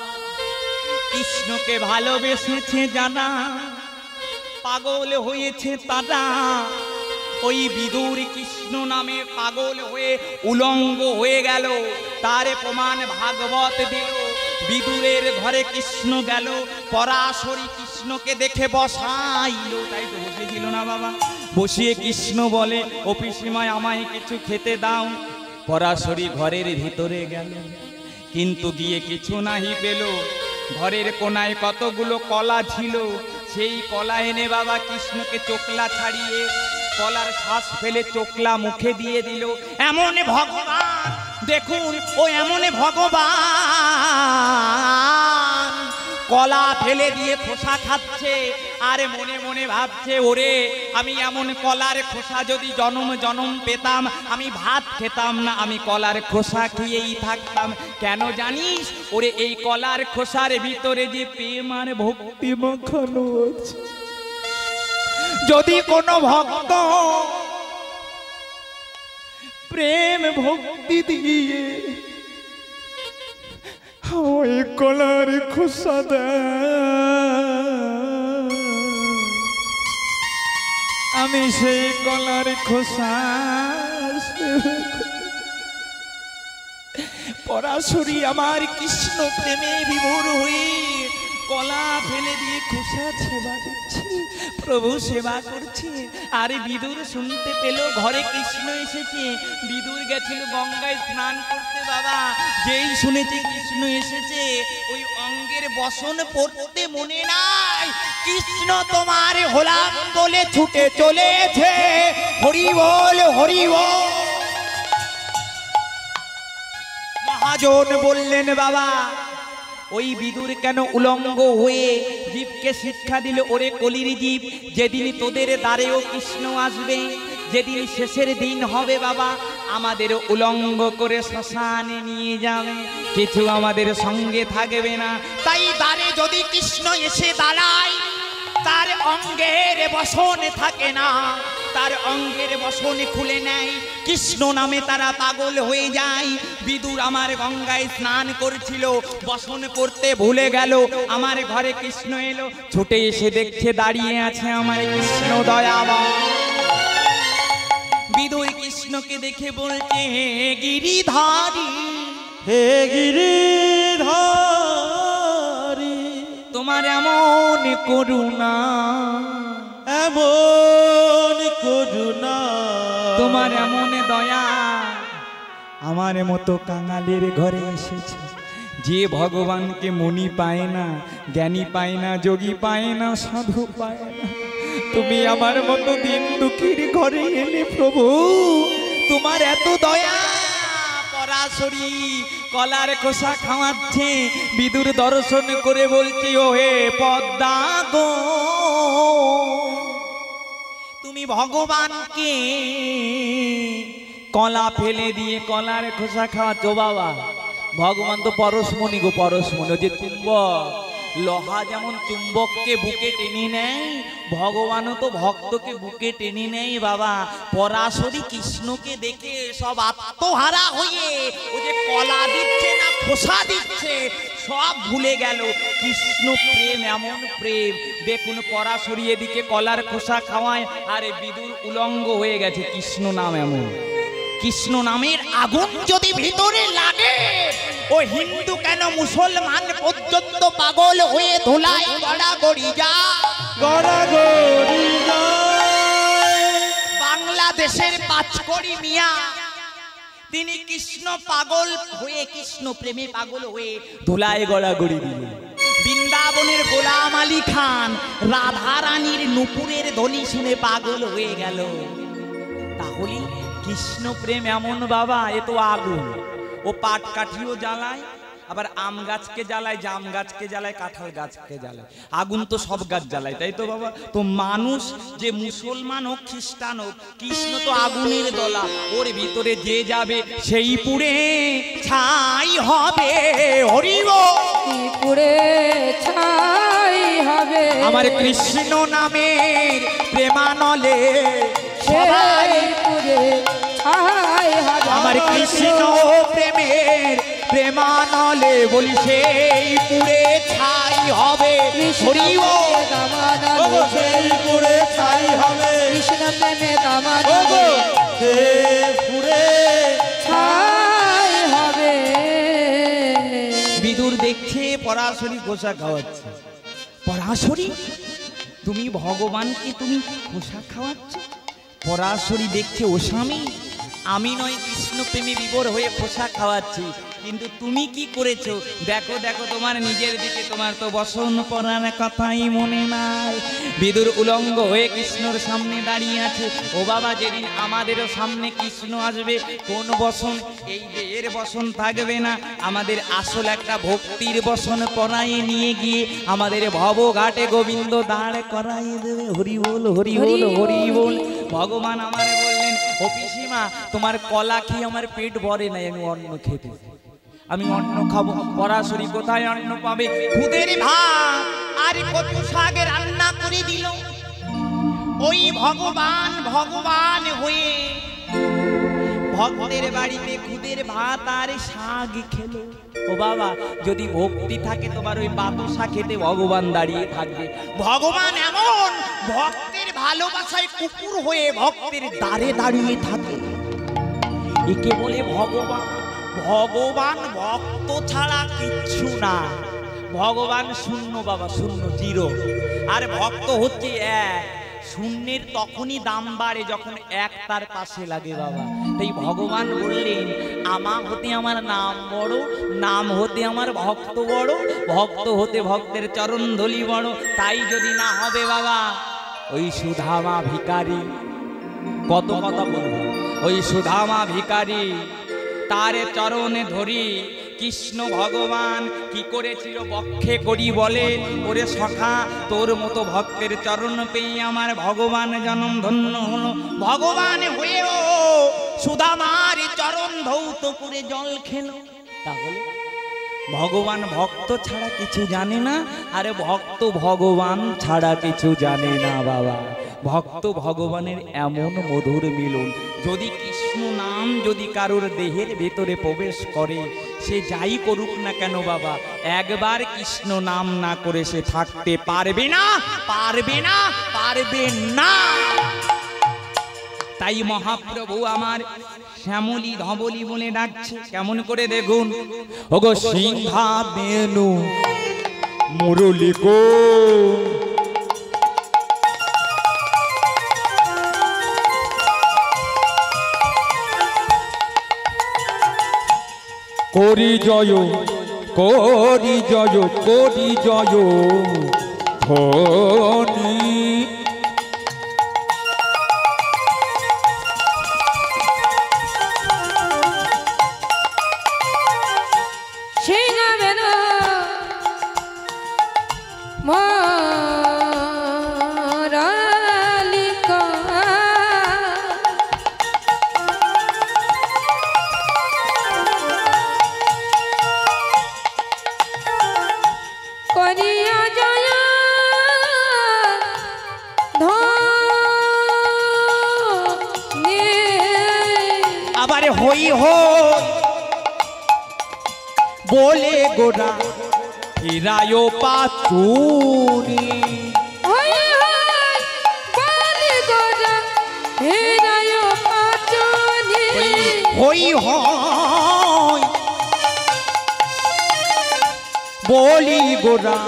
কৃষ্ণকে ভালোবেসেছে জানা, পাগল হয়েছে তারা। ওই বিদুর কৃষ্ণ নামে পাগল হয়ে উলঙ্গ হয়ে গেল, তার প্রমাণ ভাগবত দিল। বিদুরের ঘরে কৃষ্ণ গেল, পরাশরী কৃষ্ণকে দেখে বসাইল। তাই তো বসেছিল না বাবা? বসিয়ে কৃষ্ণ বলে, ও পিসিমায় আমায় কিছু খেতে দাও। পরাশরী ঘরের ভিতরে গেল, কিন্তু গিয়ে কিছু নাহি পেল। ঘরের কোনায় কতগুলো কলা ছিল, সেই কলা এনে বাবা কৃষ্ণকে চোখলা ছাড়িয়ে কলার শ্বাস ফেলে চোখলা মুখে দিয়ে দিল। এমন ভগবান দেখুন, ও এমন ভগবান কলা ফেলে দিয়ে খোসা খাচ্ছে, আর মনে মনে ভাবছে, ওরে আমি এমন কলার খোসা যদি জনম জনম পেতাম, আমি ভাত খেতাম না, আমি কলার খোসা খেয়েই থাকতাম। কেন জানিস? ওরে এই কলার খোসার ভিতরে যে প্রেম আর ভক্তি মাখানো আছে। যদি কোনো ভক্ত প্রেম ভক্তি দিয়ে ওই কলার খোসা দেয়, আমি সেই কলার খোসা পরাশরী আমার কৃষ্ণ প্রেমে বিভোর হয়ে কলা ফেলে ফেলে দিয়ে খোসা সেবা দিচ্ছি, প্রভু সেবা করছে। আরে বিদুর শুনতে পেল ঘরে কৃষ্ণ এসেছে। বিদুর গেছিল গঙ্গায় স্নান করতে বাবা, যেই শুনেছে কৃষ্ণ এসেছে ওই অঙ্গের বসন পড়তে মনে নাই, কৃষ্ণ তোমার হলাম বলে ছুটে চলেছে। হরি বল হরি বল। মহাজন বললেন বাবা ওই বিদুর কেন উলঙ্গ হয়ে জীবকে শিক্ষা দিল, ওরে কলির জীব, যেদিন তোদের দ্বারেও কৃষ্ণ আসবে, যেদিন শেষের দিন হবে বাবা, আমাদের উলঙ্গ করে শ্মশানে নিয়ে যাবে, কিছু আমাদের সঙ্গে থাকবে না। তাই দ্বারে যদি কৃষ্ণ এসে দাঁড়ায় তার অঙ্গের বসন থাকে না, তার অঙ্গের বসন খুলে নেয়, কৃষ্ণ নামে তারা পাগল হয়ে যায়। বিদুর আমার গঙ্গায় স্নান করছিল, বসন পড়তে ভুলে গেল, আমার ঘরে কৃষ্ণ এলো, ছুটে এসে দেখছে দাঁড়িয়ে আছে আমার কৃষ্ণ দয়াবান। বিদুর কৃষ্ণকে দেখে বলছে হে গিরিধারী,
হে গিরিধারী,
তোমার এমন করুণা,
এমন করুণা,
তোমার এমন দয়া, আমার মতো কাঙালের ঘরে এসেছে, যে ভগবানকে মনি পায় না, জ্ঞানী পায় না, যোগী পায় না, সাধু পায় না, তুমি আমার মতো দিন দুঃখীর ঘরে এলে প্রভু, তোমার এত দয়া। পরাশরী কলার খোসা খাওয়াচ্ছে, বিদুর দর্শন করে বলছি ও হে পদ্মা গো, তুমি ভগবানকে কলা ফেলে দিয়ে কলার খোসা খাওয়াচ্ছ বাবা। ভগবান তো পরশমণি গো, পরশমণি, যে চুম্বক, লোহা যেমন চুম্বককে বুকে টেনে নেয়, ভগবানও তো ভক্তকে বুকে টেনে নেয় বাবা। পরাশরী কৃষ্ণকে দেখে সব আত্মহারা হয়ে ও যে কলা দিচ্ছে না খোসা দিচ্ছে সব ভুলে গেল। কৃষ্ণ প্রেম এমন প্রেম, দেখুন পরাশরী এদিকে কলার খোসা খাওয়ায়, আরে বিদুর উলঙ্গ হয়ে গেছে। কৃষ্ণ নাম এমন, কৃষ্ণ নামের আগুন যদি ভিতরে লাগে, ও হিন্দু কেন মুসলমান পর্যন্ত পাগল হয়ে ধুলায় গড়াগড়ি যায়,
গড়াগড়ি যায়।
বাংলাদেশের পাঁচকড়ি মিয়া তিনি কৃষ্ণ পাগল হয়ে, কৃষ্ণ প্রেমে পাগল হয়ে ধুলায় গড়াগড়ি দিলেন। বৃন্দাবনের গোলাম আলী খান রাধা রানীর নুপুরের ধ্বনি শুনে পাগল হয়ে গেল। তাহলে কৃষ্ণ প্রেম এমন বাবা, এ তো আগুন, ও পাট কাঠিও জ্বালায়, আবার আম গাছকে জ্বালায়, জাম গাছকে জ্বালায়, কাঁঠাল গাছকে জ্বালায়, আগুন তো সব গাছ জ্বালায়, তাই তো বাবা। তো মানুষ যে মুসলমান হোক খ্রিস্টান হোক, কৃষ্ণ তো আগুনের দলা, ওর ভিতরে যে যাবে সেই পুড়ে ছাই হবে। হরি বল।
পুরে ছাই হবে
আমার কৃষ্ণ নামের প্রেমানলে
সবাই পুরে ছাই হবে,
আমার কৃষ্ণ প্রেমের প্রেমানলে বলি সেই পুরে ছাই হবে। হরি বল।
ওগো সেই পুড়ে ছাই হবে,
কৃষ্ণ প্রেমে দামান
ওগো সে পুড়ে
ছাই হবে।
বিদুর দেখছে পরাশরী খোসা খাওয়াচ্ছে। পরাশরী তুমি ভগবানকে তুমি খোসা খাওয়াচ্ছ? পরাশরী দেখছে ও স্বামী, আমি নয় কৃষ্ণ প্রেমে বিভোর হয়ে খোসা খাওয়াচ্ছি, কিন্তু তুমি কি করেছো দেখো, দেখো তোমার নিজের দিকে, তোমার তো বসন পরার কথাই মনে নাই। বিদুর উলঙ্গ হয়ে কৃষ্ণর সামনে দাঁড়িয়ে আছে। ও বাবা, যেদিন আমাদেরও সামনে কৃষ্ণ আসবে, কোন বসন, এই যে এর বসন থাকবে না, আমাদের আসল একটা ভক্তির বসন পরাই নিয়ে গিয়ে আমাদের ভবঘাটে গোবিন্দ দাঁড় করাই দেবে। হরি বল হরি বল হরি বল। ভগবান আমারে বললেন, ও পিসিমা তোমার কলা খেয়ে আমার পেট ভরে নাই, আমি অন্ন খেতে, আমি অন্ন খাবো। পরাশরী কোথায় অন্ন পাবে? খুদের ভাত আর কত শাক রান্না করে দিল। ওই ভগবান ভগবান হয়ে ভক্তের বাড়িতে খুদের ভাত আর শাক খেলো। ও বাবা, যদি ভক্তি থাকে তোমার ওই বাতাসা খেতে ভগবান দাঁড়িয়ে থাকবে। ভগবান এমন ভক্তের ভালোবাসায় কুকুর হয়ে ভক্তের দ্বারে দাঁড়িয়ে থাকে, একে বলে ভগবান। ভগবান ভক্ত ছাড়া কিচ্ছু না, ভগবান শূন্য বাবা, শূন্য, জিরো। আর ভক্ত হচ্ছে এক। শূন্যের তখনই দাম বাড়ে যখন এক তার পাশে লাগে বাবা। তাই ভগবান বললেন, আমা হতে আমার নাম বড়, নাম হতে আমার ভক্ত বড়, ভক্ত হতে ভক্তের চরণ ধলি বড়। তাই যদি না হবে বাবা, ওই সুধামা ভিখারি, কত কথা বলবো, ওই সুধামা ভিখারি তার চরণে ধরি কৃষ্ণ ভগবান কি করেছিল বক্ষে করি বলে, ওরে সখা তোর মতো ভক্তের চরণ পেয়ে আমার ভগবান জনম ধন্য হলো। ভগবান হয়েও সুধামার চরণ ধৌত করে জল খেলো। তাহলে ভগবান ভক্ত ছাড়া কিছু জানে না, আরে ভক্ত ভগবান ছাড়া কিছু জানে না বাবা। ভক্ত ভগবানের এমন মধুর মিলন। যদি কৃষ্ণ নাম যদি কারোর দেহের ভেতরে প্রবেশ করে, সে যাই করুক না কেন বাবা, একবার কৃষ্ণ নাম না করে সে থাকতে পারবে না, পারবে না, পারবে না। তাই মহাপ্রভু আমার শ্যামলী ধবলী বলে ডাকছে। কেমন করে দেখুন, ওগো সিংহা বেনু মুরলি গো, করি জয়, করি জয়, করি জয় ধনী। আবার হই হই বলে গোরা ফিরায় পাচুরি,
হই হই বলে গোরা ফিরায় পাচুরি,
হই হই বলি গোরা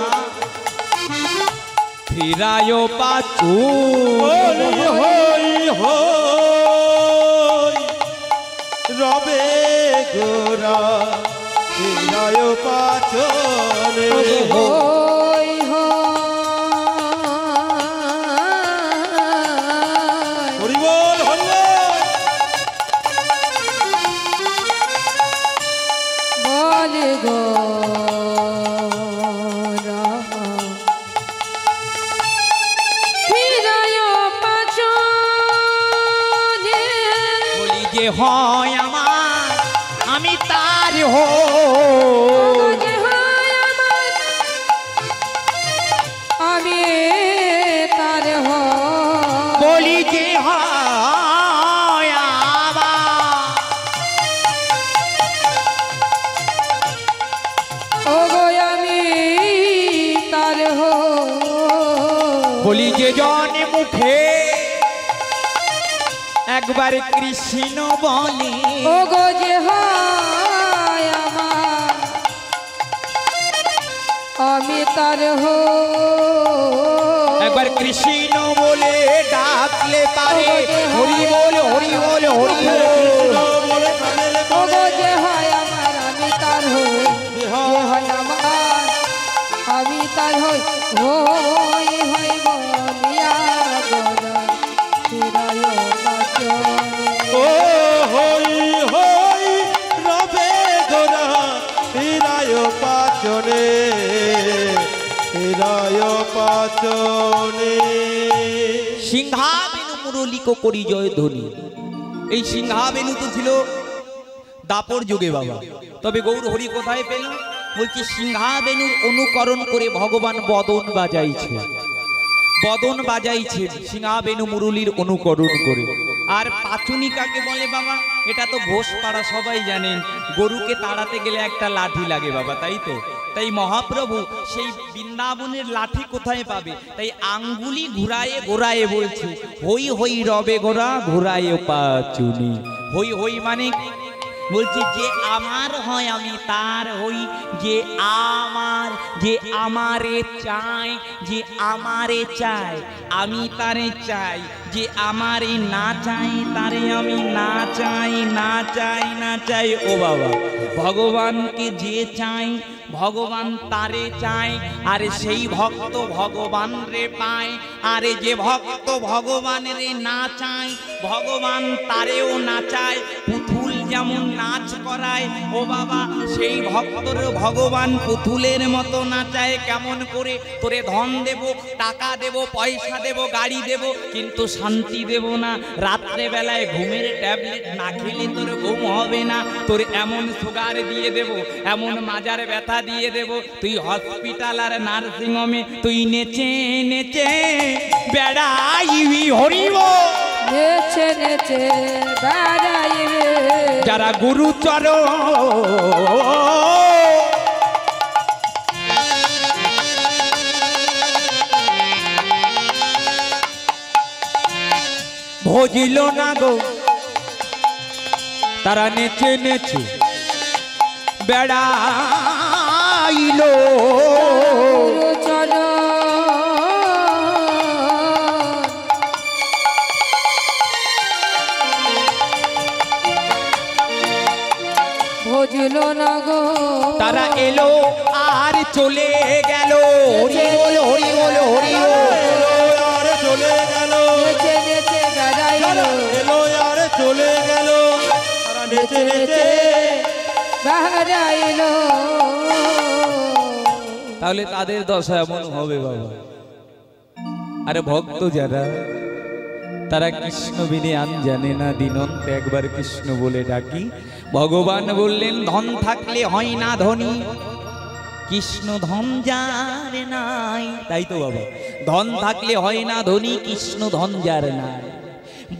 ফিরায় পাচুরি,
হই হই রবে গোরা ফিরায় পাচনে।
হই
হরি বল, হরি বল।
বলে গোরা ফিরায় পাচনে,
বলি যে হয় আমার আমি তার হই,
আমি তার হই,
বলি যে হয় আমার,
ওগো আমি তার হই,
বলি যে জনে মুখে একবার কৃষ্ণ বলে,
ওগো যে হয় আমার আমি তার হই,
একবার কৃষ্ণ বলে ডাকলে পারে, হরি বল, হরি বল, হরি বল।
ওগো যে হয় আমার আমি তার হই, যে হয় আমার আমি তার হই, হই হই বলিয়া গোরা ফিরায় পাচনে।
ও হই হই রবে গোরা ফিরায় পাচনে, ফিরায় পাচনে।
সিংহাবেনু মুরলিক করি জয় ধ্বনি। এই সিংহাবেনু তো ছিল দাপর যুগে বাবা, তবে গৌর হরি কোথায় পেল? বলছি সিংহাবেনুর অনুকরণ করে ভগবান বদন বাজাইছে, বদন বাজাইছে সিংহাবেনু মুরলির অনুকরণ করে। আর পাচুনি কাকে বলে বাবা? এটা তো ঘোষ পাড়া সবাই জানেন, গরুকে তাড়াতে গেলে একটা লাঠি লাগে বাবা, তাই তো? তাই মহাপ্রভু সেই বৃন্দাবনের লাঠি কোথায় পাবে? তাই আঙ্গুলি ঘুরায়ে ঘোরায়ে বলছে, হই হই রবে গোরা ঘুরায়ে পাচুনি। হই হই মানে বলছে যে আমার হয় আমি তার হই, যে আমারে চাই, যে আমারে চাই আমি তারে চাই, যে আমারে না চাই তারে আমি না চাই, না চাই, না চাই। ও বাবা, ভগবানকে যে চাই ভগবান তারে চায়, আরে সেই ভক্ত ভগবান রে পায়। আরে যে ভক্ত ভগবান রে না চায় ভগবান তারেও না চায়। পুতুল যেমন নাচ করায় ও বাবা, সেই ভক্তর ভগবান পুতুলের মতো নাচায়। কেমন করে? তোরে ধন দেব, টাকা দেব, পয়সা দেব, গাড়ি দেব, কিন্তু শান্তি দেব না। রাত্রে বেলায় ঘুমের ট্যাবলেট না খেলে তোর ঘুম হবে না। তোর এমন সুগার দিয়ে দেব, এমন মাজার ব্যথা দিয়ে দেব, তুই হসপিটাল আর নার্সিং হোমে তুই নেচে নেচে বেড়াইবি। হরিব
নেচে নেচে বেড়াইবে
যারা গুরুচর ভজিল না গো, তারা নেচে নেচে বেড়াইল।
চলো ভজিল না গো,
তারা এলো আর চলে গেল। হরি বল, হরি বল, হরি বল।
আর চলে গেল,
নেচে নেচে বেড়াইল,
এলো আর চলে গেল, তারা নেচে নেচে।
বেড়াইল।
তাহলে তাদের দশা এমন হবে বাবা। আরে ভক্ত যারা, তারা কৃষ্ণ বিনে আন জানে না, দিনন্তে একবার কৃষ্ণ বলে ডাকি। ভগবান বললেন ধন থাকলে হয় না ধনী, কৃষ্ণ ধন যার নাই। তাই তো বাবা, ধন থাকলে হয় না ধনী, কৃষ্ণ ধন যার নাই।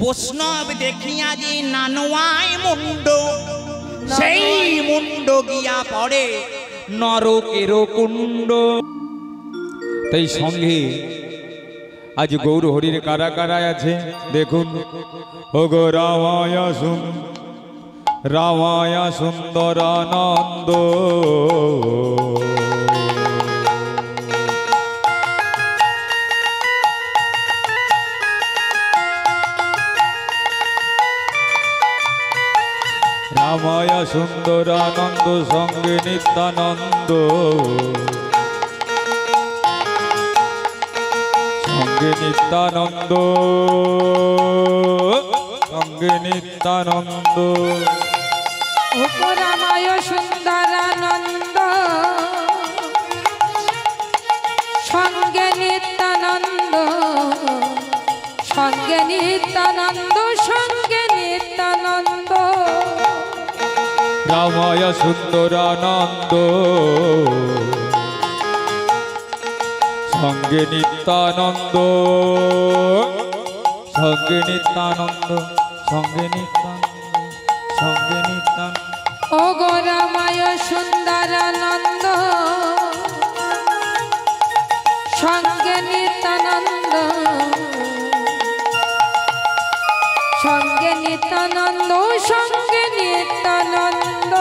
বৈষ্ণব দেখিয়া যে নানোয়ায় মুন্ড, সেই মুন্ড গিয়া পড়ে নরকের কুণ্ড। তাই সঙ্গে আজ গৌর হরির কারা কারা আছে দেখুন। ও গো রামায়া সুন্দরানন্দ, রামায়া সুন্দরানন্দ সঙ্গে নিত্যানন্দ, সঙ্গে নিত্যানন্দ, সঙ্গে নিত্যানন্দ।
রামায় সুন্দরানন্দ সঙ্গে নিত্যানন্দ, সঙ্গে নিত্যানন্দ, সঙ্গে নিত্যানন্দ।
রামায় সুন্দরানন্দ সঙ্গে নিত্যানন্দ, সঙ্গে নিত্যানন্দ, সঙ্গে নিত্যানন্দ, সঙ্গে নিত্যানন্দ।
ও গো রামায় সুন্দরানন্দ সঙ্গে নিত্যানন্দ, সঙ্গে নিত্যানন্দ, সঙ্গে নিত্যানন্দ।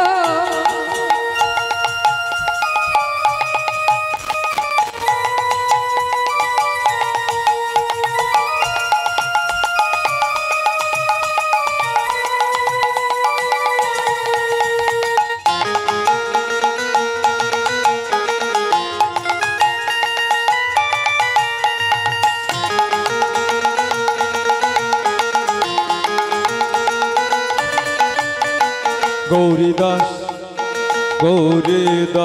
গৌরীদাস, গৌরীদাস,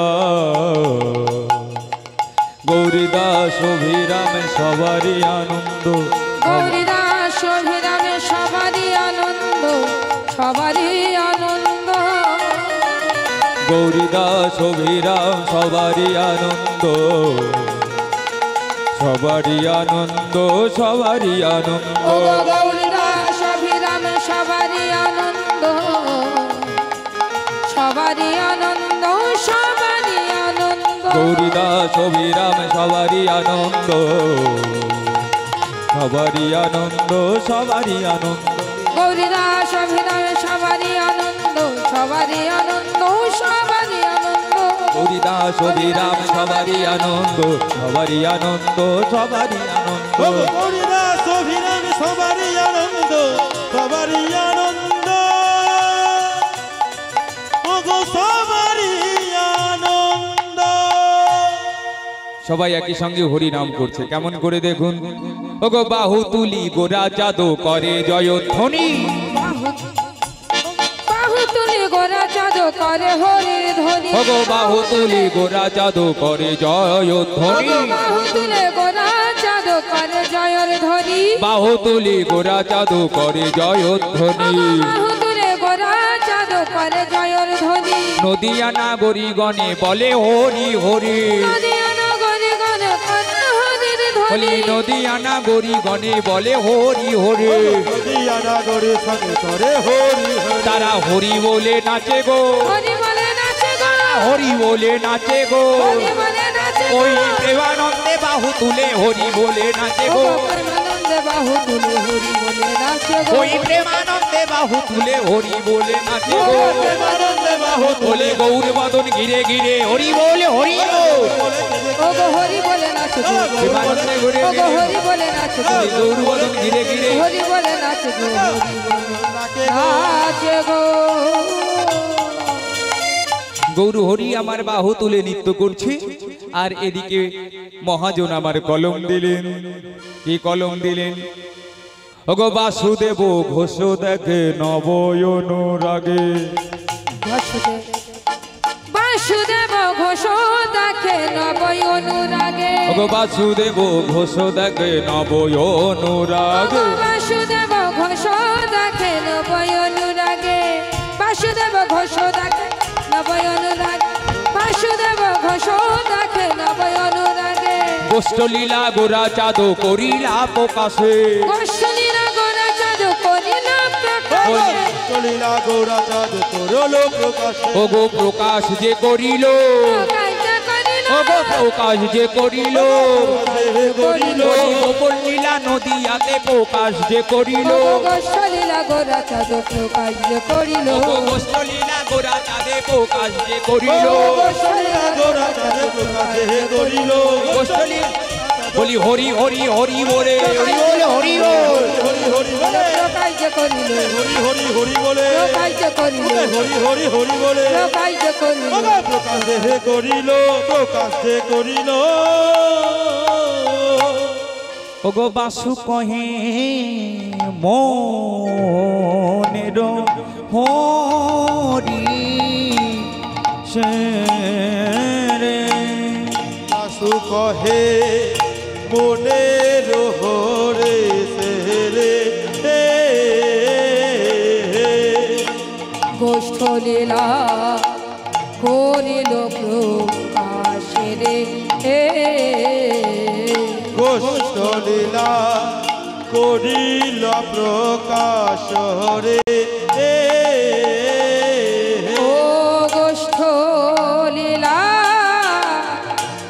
গৌরীদাস অভিরামে সবারই আনন্দ।
গৌরীদাস অভিরামে সবারই আনন্দ, সবারই আনন্দ।
গৌরীদাস অভিরাম সবারই আনন্দ, সবারই আনন্দ, সবারই আনন্দ।
ও গো গৌরীদাস অভিরামে সবারই আনন্দ, সবারই আনন্দ, সবারই আনন্দ।
গৌরীদাস অভিরাম সবারই আনন্দ, সবারই আনন্দ, সবারই আনন্দ।
গৌরীদাস অভিরামে সবারই আনন্দ, সবারই আনন্দ সবারই আনন্দ
হরিদাস অভিরাম সবারই আনন্দ সবারই আনন্দ সবারই আনন্দ
হরিদাস অভিরাম সবারই আনন্দ সবারই আনন্দ ওগো সবারই আনন্দ।
সবাই একই সঙ্গে হরি নাম করছে, কেমন করে দেখুন। ওগো বাহু তুলি গোরা জাদু করে জয়ধ্বনি,
বাহু তুলি গোরা জাদু করে হরির ধ্বনি,
ওগো বাহু তুলি গোরা জাদু করে জয়ধ্বনি,
বাহু তুলে গোরা জাদু করে জয়ের ধ্বনি,
বাহু তুলি গোরা জাদু করে জয়ধ্বনি,
বাহু তুলে গোরা জাদু করে জয়ের ধ্বনি।
নদিয়া নাগরী গণে বলে হরি হরি,
নদিয়া নগরে গণে করে হরির ধ্বনি,
নদিয়া নাগরী গণে বলে হরি হরি,
নদিয়া নাগরে সঙ্গে করে হরি হরি।
তারা হরি বলে নাচে গো,
হরি বলে নাচে গো,
হরি বলে নাচে গো,
হরি বলে নাচে গো,
ওই প্রেমানন্দে বাহু তুলে হরি বলে নাচে গো,
প্রেমানন্দে বাহু তুলে হরি বলে নাচে গো,
ওই প্রেমানন্দে বাহু তুলে হরি বলে নাচে গো,
প্রেমানন্দে বাহু
বলে গৌর বদন ঘিরে ঘিরে হরি বলে হরি গো,
ওগো হরি বলে নাচে গো,
প্রেমানন্দে ঘিরে
ওগো
ঘিরে
হরি বলে নাচে গো,
ওই গৌর বদন ঘিরে ঘিরে
হরি বলে নাচে গো, হরি বলে নাচে গো।
গৌর হরি আমার বাহু তুলে নৃত্য করছে, আর এদিকে মহাজন আমার কলম দিলেন। কি কলম দিলেন? ওগো বাসুদেব ঘোষ দেখে নবয়নুরাগে,
বাসুদেব বাসুদেব ঘোষ দেখে নবই অনুরাগে,
ওগো বাসুদেব ঘোষ দেখে নবয়নুরাগে,
বাসুদেব ঘোষ দেখে নবই অনুরাগে, বাসুদেব ঘোষ দেখে নবই অনুরাগে, বাসুদেব ঘোষ দেখে নবই অনুরাগে,
গোষ্ঠলীলা গোরা চাঁদ করিলা প্রকাশে,
গোষ্ঠলীলা গোরা জাদু করিলা প্রকাশে,
চলিলা গৌরা চাঁদ করলো প্রকাশ।
ওগো প্রকাশ যে করিল,
কাইজা করিল,
ওগো প্রকাশ যে করিল,
করিল,
ওই গোপন লীলা নদিয়াতে প্রকাশ যে করিল,
গোষ্ঠলীলা গোরা জাদু প্রকাশ যে করিল,
ওগো গোষ্ঠলীলা গোরা চাঁদে প্রকাশ যে করিল,
চলিলা গৌরা চাঁদ প্রকাশে করিল।
গোষ্ঠলীলা বলি হরি হরি হরি বলে হরি বলে হরি বল,
হরি হরি বলে
প্রকাশ যে করিল,
হরি হরি হরি বলে
প্রকাশ যে করিল,
হরি হরি হরি বলে
প্রকাশ যে করিল,
প্রকাশ যে করিল প্রকাশ যে করিল।
ওগো বাসু কহে মনের হরি সে রে,
আশু কহে মনের হরে সেরে
গোষ্ঠলীলা করিল প্রকাশে রে,
গোষ্ঠলীলা করিল প্রকাশ রে।
ও গোষ্ঠলীলা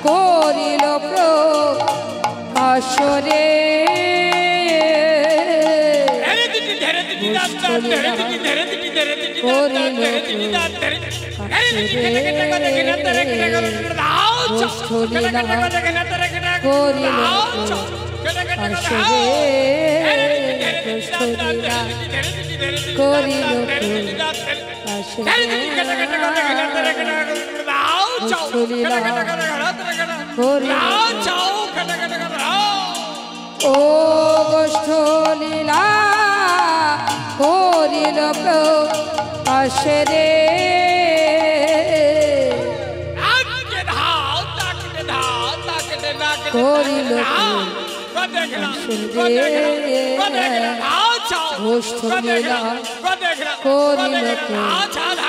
করিল প্রকাশ রে, ও গোষ্ঠলীলা করিল প্রকাশ রে, করিল গোষ্ঠলীলা করিল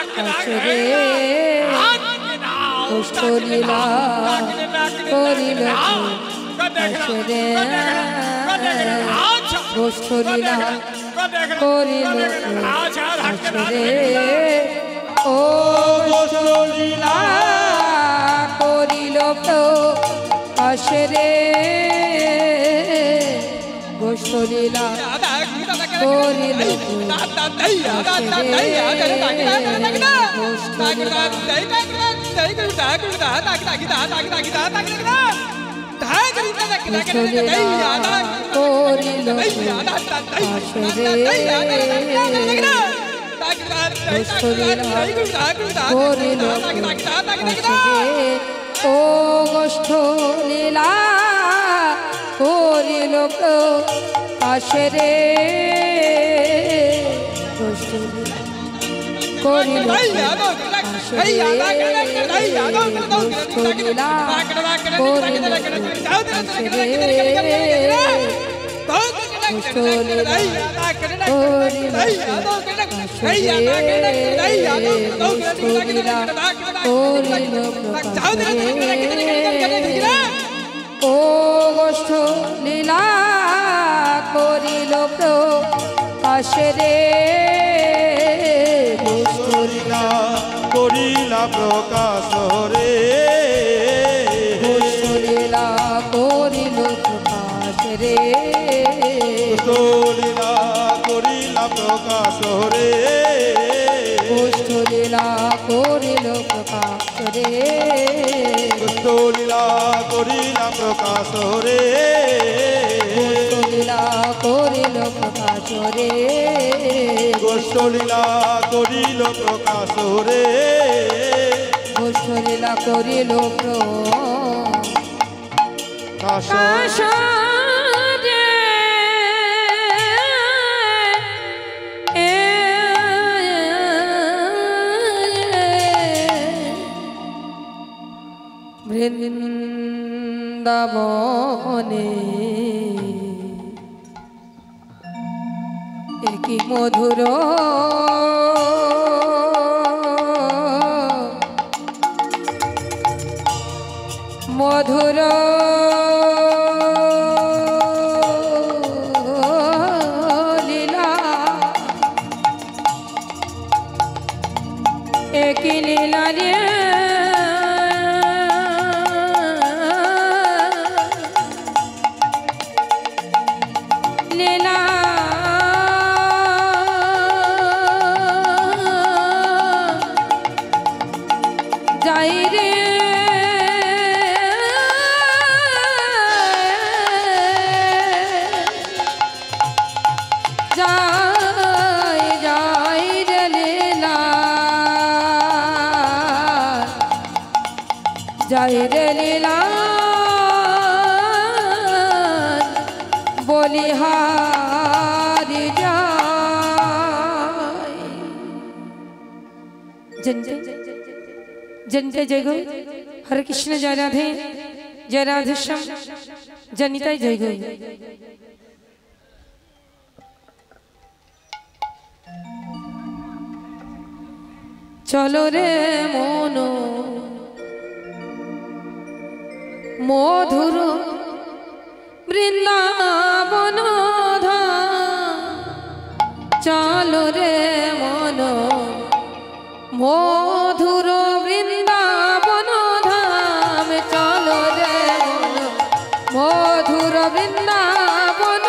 প্রকাশ রে, গোষ্ঠলীলা করিল প্রকাশ রে, গোষ্ঠলীলা করিল প্রকাশ রে, ও গোষ্ঠলীলা করিল প্রকাশ রে, গোষ্ঠলীলা করিল ও গোষ্ঠ লীলা করিল আশরে গোষ্ঠ করিল ও গোষ্ঠ লীলা করিল প্রকাশরে গোষ্ঠ
লীলা করিলা প্রকাশ রে
গোষ্ঠ লীলা করিল প্রকাশরে
লীলা করিলা প্রকাশ রে
গোষ্ঠ লীলা করিল প্রকাশরে
লীলা করিলা প্রকাশ রে
লীলা করিল প্রকাশরে
গোষ্ঠ লীলা করিল প্রকাশ রে
গোষ্ঠ লীলা করিল প্রকাশ বৃন্দাবনে একই মধুর মধুর লীলা একই লীলা রে জয় রে লীলা বলিহারি যায় জনতে জয় গো হরে কৃষ্ণ জয় রাধে শ্যাম জনিতাই জয় গো চলো রে মনো মধুর বৃন্দাবন চলো রে মন মধুর বৃন্দাবন ধাম চলো রে মন মধুর বৃন্দাবন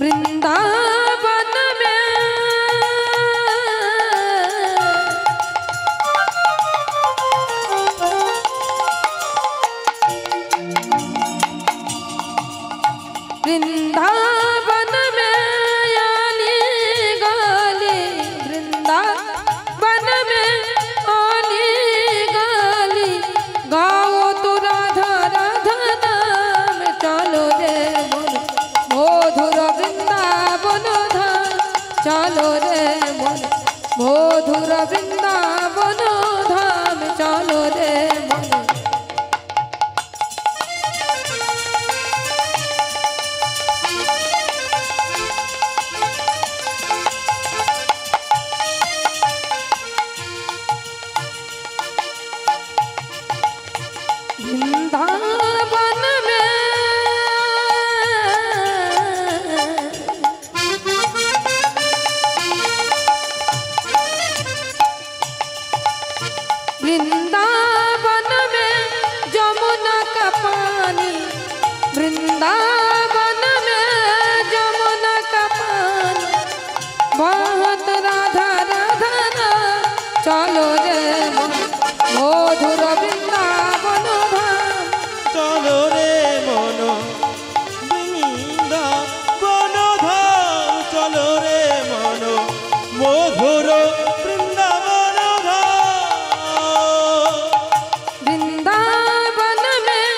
वृंदावन में वृंदावन में आली गाली वृंदावन में आली गाली गाओ तो राधा राधा नाम चलो रे मधुर वृंदावन धाम चलो रे मन मधुर वृंदावन धाम चलो रे मन
মধুর বৃন্দাবন
वृंदावन में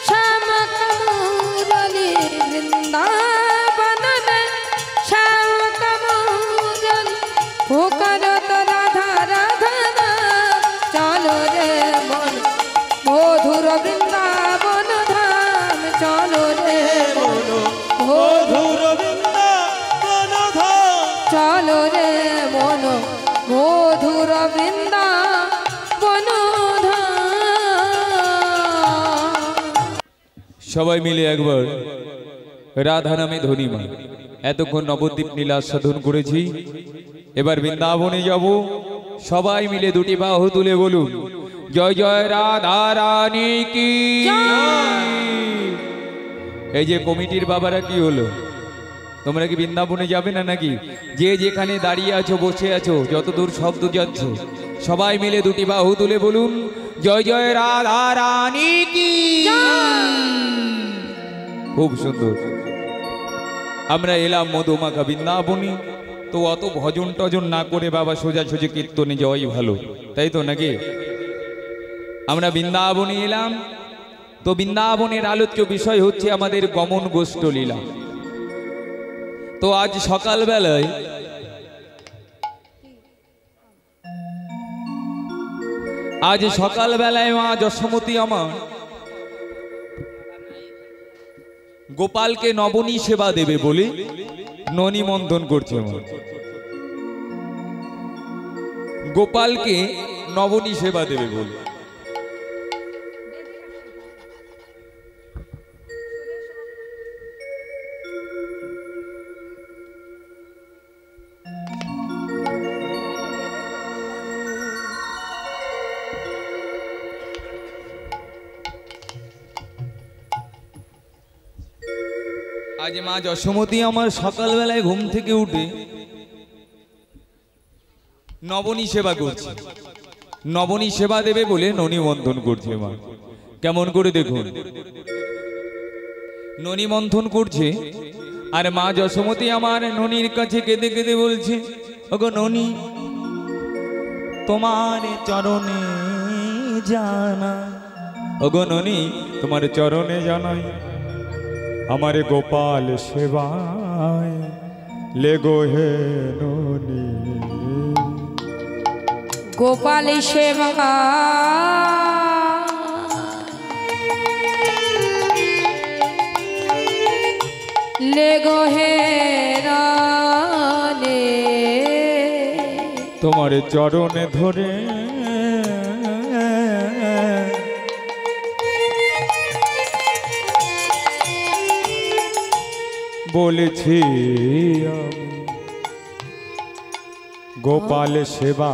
श्याम कमूरली वृंदावन में श्याम कमूरली होकर तो राधा राधा चलो रे मन मधुर वृंदावन धाम चलो रे मन
মধুর বৃন্দাবন
चलो रे मन मधुर वृंदावन
সবাই মিলে একবার রাধা নামে ধনিমা এতক্ষণ নবদ্বীপ নীলা সাধন করেছি এবার বৃন্দাবনে যাব সবাই মিলে দুটি বাহু তুলে বলুন জয় জয় রাধা রানী কি এই যে কমিটির বাবারা কি হলো তোমরা কি বৃন্দাবনে যাবে না নাকি যে যেখানে দাঁড়িয়ে আছো বসে আছো যতদূর শব্দ যাচ্ছে সবাই মিলে দুটি বাহু তুলে বলুন জয় জয় রাধা রানী কি খুব সুন্দর আমরা এলাম মধুমাখা বৃন্দাবনে তো অত ভজন টজন না করে বাবা সোজাসুজি কীর্তনে যাওয়াই ভালো তাই তো নাকি আমরা বৃন্দাবনে এলাম তো বৃন্দাবনের আলোচ্য বিষয় হচ্ছে আমাদের গমন গোষ্ঠ লীলা তো আজ সকালবেলায় মা যশোমতী আমার গোপালকে নবনী সেবা দেবে বলে ননি মন্থন করছে গোপালকে নবনী সেবা দেবে বলে আজ মা যশোমতী আমার সকালবেলায় ঘুম থেকে উঠে নবনী সেবা করছে নবনী সেবা দেবে বলে ননি মন্থন করছে মা কেমন করে দেখুন ননি মন্থন করছে আর মা যশোমতী আমার ননির কাছে কেঁদে কেঁদে বলছে ওগো ননি তোমার চরণে জানা ওগো ননি তোমার চরণে জানাই আমার গোপাল সেবায় লেগো হে ননি
गोपाल सेवा ले गो हे राने
তোমার চরণে ধরে বলেছি আমি গোপাল সেবা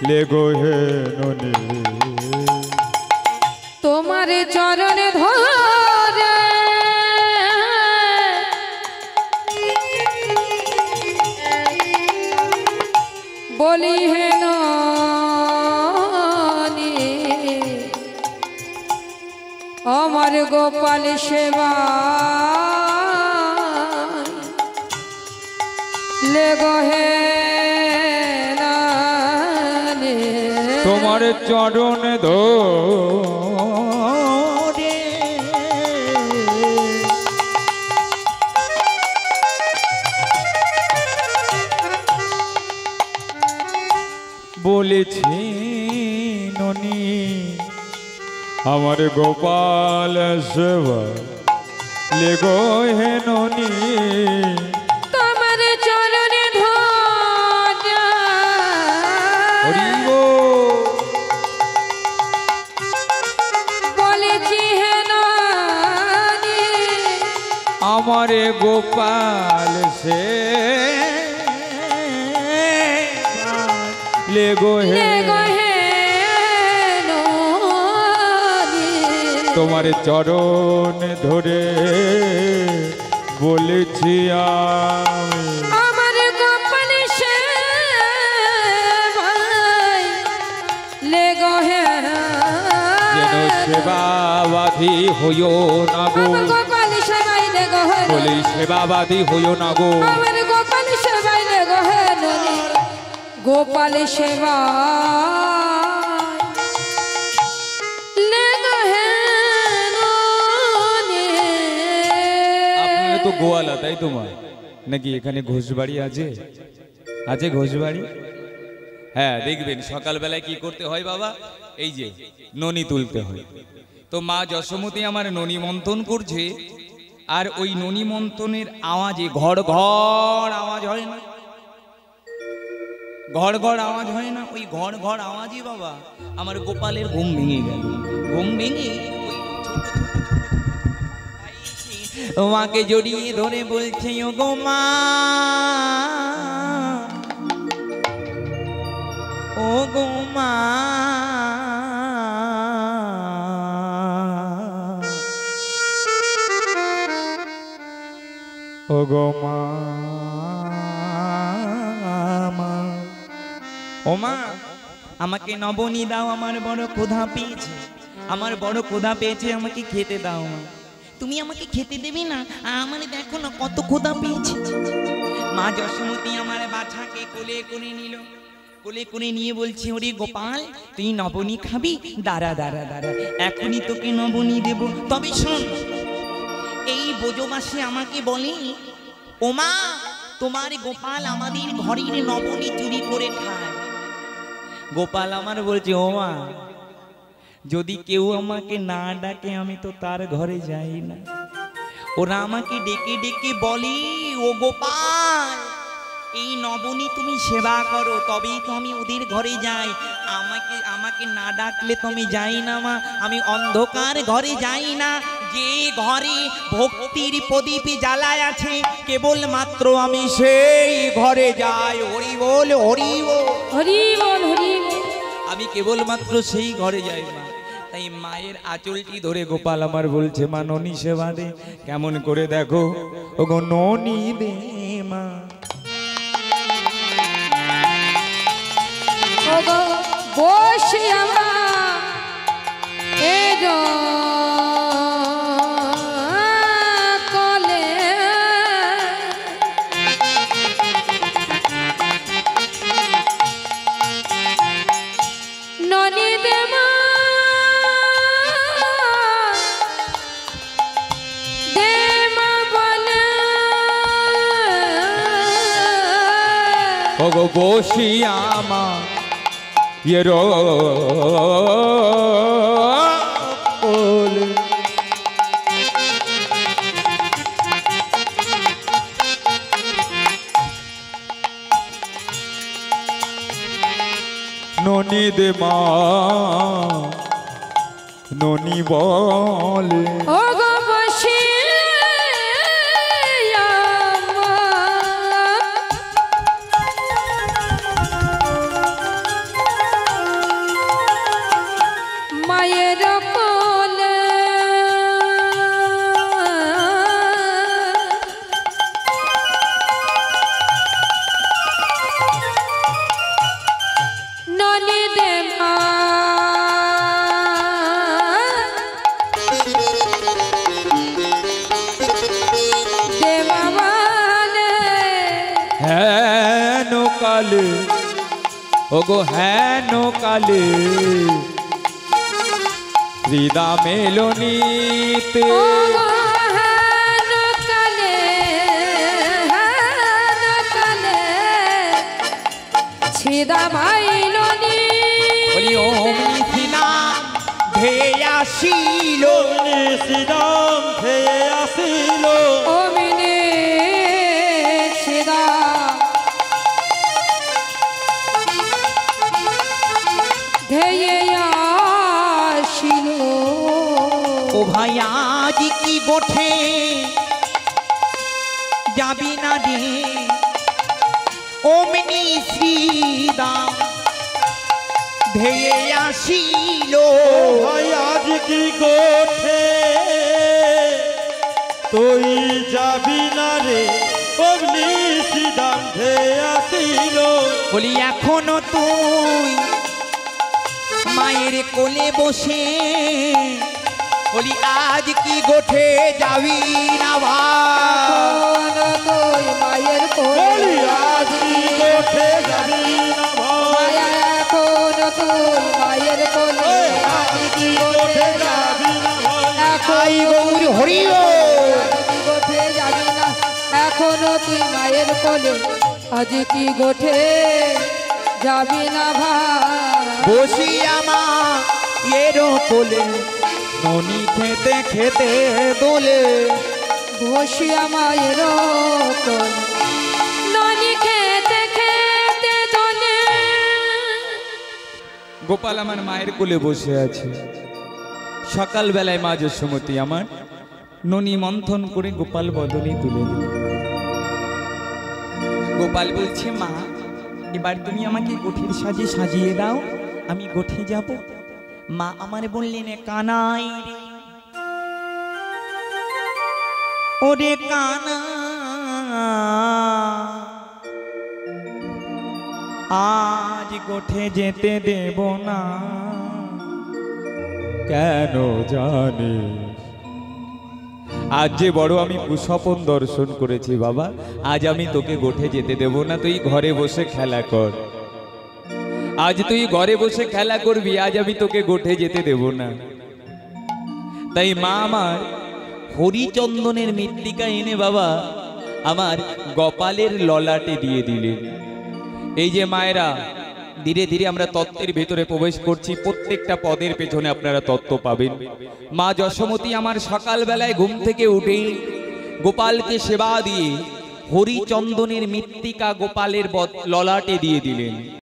লেগো হে ননি
তোমার চরণ ধরে বলি হে ননি আমার গোপাল সেবা লেগো হে রানে
তোমার চরণ ধরে বলেছি ননি আমার গোপাল সেবা লেগো হে ননি
তোমার চরণে ধরে বলেছি হে ননি
আমারে গোপাল সে লেগো হে তোমার চরণ ধরে বলেছি আমি
আমার গোপাল সেবায় লেগো হে
যেন সেবাবাদী হইও না গো
আমার গোপাল সেবায় লেগো হে
বলি সেবাবাদী হইও না গো
আমার গোপাল সেবা
আপনারা তো গোয়ালা তাই তোমার নাকি? এখানে ঘোষবাড়ি আছে, আছে ঘোষবাড়ি। হ্যাঁ দেখবেন সকালবেলায় কি করতে হয় বাবা, এই যে ননি তুলতে হয়। তো মা যশোমতী আমার ননি মন্থন করছে, আর ওই ননি মন্থনের আওয়াজে ঘড় ঘড় আওয়াজ হয় না, ঘড় ঘড় আওয়াজ হয় না, ওই ঘড় ঘড় আওয়াজই বাবা আমার গোপালের ঘুম ভেঙে গেল। ঘুম ভেঙে ওই মাকে জড়িয়ে ধরে বলছে, ও গো মা, ও গো মা, ও গো মা, ও মা আমাকে নবনী দাও, আমার বড় ক্ষুধা পেয়েছে, আমার বড় ক্ষুধা পেয়েছে, আমাকে খেতে দাও মা। তুমি আমাকে খেতে দেবে না? আমার দেখো না কত ক্ষুধা পেয়েছে। মা যশোমতী আমার বাছাকে কোলে করে নিল, কোলে করে নিয়ে বলছে, ওরে গোপাল তুই নবনী খাবি? দাঁড়া দাঁড়া দাঁড়া, এখনই তোকে নবনী দেব। তবে শোন, এই বোঝবাসী আমাকে বলে, ও মা তোমার গোপাল আমাদের ঘরের নবনী চুরি করে খায়। গোপাল আমার বলছে, ও মা যদি কেউ আমাকে না ডাকে আমি তো তার ঘরে যাই না। ওরা আমাকে ডেকে ডেকে বলে, ও গোপাল এই নবনী তুমি সেবা করো, তবেই তো আমি ওদের ঘরে যাই। আমাকে না ডাকলে তুমি যাই না মা, আমি অন্ধকার ঘরে যাই না। যে ঘরে ভক্তির প্রদীপে জ্বালায় আছে কেবল মাত্র আমি সেই ঘরে যাই। হরি বল, হরি বল,
হরি বল, হরি বল।
আমি কেবল মাত্র সেই ঘরে যাই মা। তাই মায়ের আঁচলটি ধরে গোপাল আমার বলছে, মা ননি সেবা দে। কেমন করে দেখো, ও গো ননি দে মা।
ওগো বসে আমার কলে ননি দে মা, দে মা বলে
ওগো বসিয়া মা ইয়েরো কোলে। ননি দে মা, ননি বলে,
ওগো বসে মায়ের কোলে ননি দে মা, দে মা বলে
হেন কালে, ওগো হেন কালে হৃদা মেলনীতে,
ওগো হেন কালে, হেন কালে ছিদা মাইলনি
বলি ওম নিশিনা ধেয়ে আসিল,
শ্রীরাম খেয়ে আসিল,
অমিনে ছিদা ধেয়ে আসিল।
ও ভাই আজ কি গোঠে যাবি না রে, অমনি শ্রীদাম ধেয়ে আসিল।
ভাই আজ কি গোঠে তুই যাবি না রে, অগ্নি শ্রীরাম খেয়ে আসিল।
বলি এখনো তুই মায়ের কোলে বসে, বলি আজ কি গোঠে যাবি না ভাই,
তুই মায়ের কোলে
বলি আজ কি গোঠে যাবি না
হরি
তুই গোঠে যাবি না এখনো তুই মায়ের কোলে, আজ কি গোঠে যাবি না ভাই?
বসিয়া মা এরো কোলে ননি খেতে খেতে দোলে,
বসিয়া মায়ের কোলে ননি খেতে খেতে দোলে।
গোপাল আমার মায়ের কোলে বসে আছে। সকালবেলায় মা যশোমতী আমার ননি মন্থন করে গোপাল বদলে তুলে দিল। গোপাল বলছে, মা এবার তুমি আমাকে গোঠের সাজে সাজিয়ে দাও, আমি গোঠে যাব। মা আমার বললেন, কানাই রে, ওরে কানা, আজ গোঠে যেতে দেব না। কেন জানিস? আজ যে বড় আমি কুস্বপন দর্শন করেছি বাবা, আজ আমি তোকে গোঠে যেতে দেব না, তুই ঘরে বসে খেলা কর। আজ তুই ঘরে বসে খেলা করবি, আজ আমি তোকে গোঠে যেতে দেব না। তাই মা আমার হরিচন্দনের মৃত্তিকা এনে বাবা আমার গোপালের ললাটে দিয়ে দিলেন। এই যে মায়েরা, ধীরে ধীরে আমরা তত্ত্বের ভেতরে প্রবেশ করছি, প্রত্যেকটা পদের পেছনে আপনারা তত্ত্ব পাবেন। মা যশোমতী আমার সকালবেলায় ঘুম থেকে উঠেই গোপালকে সেবা দিয়ে হরিচন্দনের মৃত্তিকা গোপালের ললাটে দিয়ে দিলেন।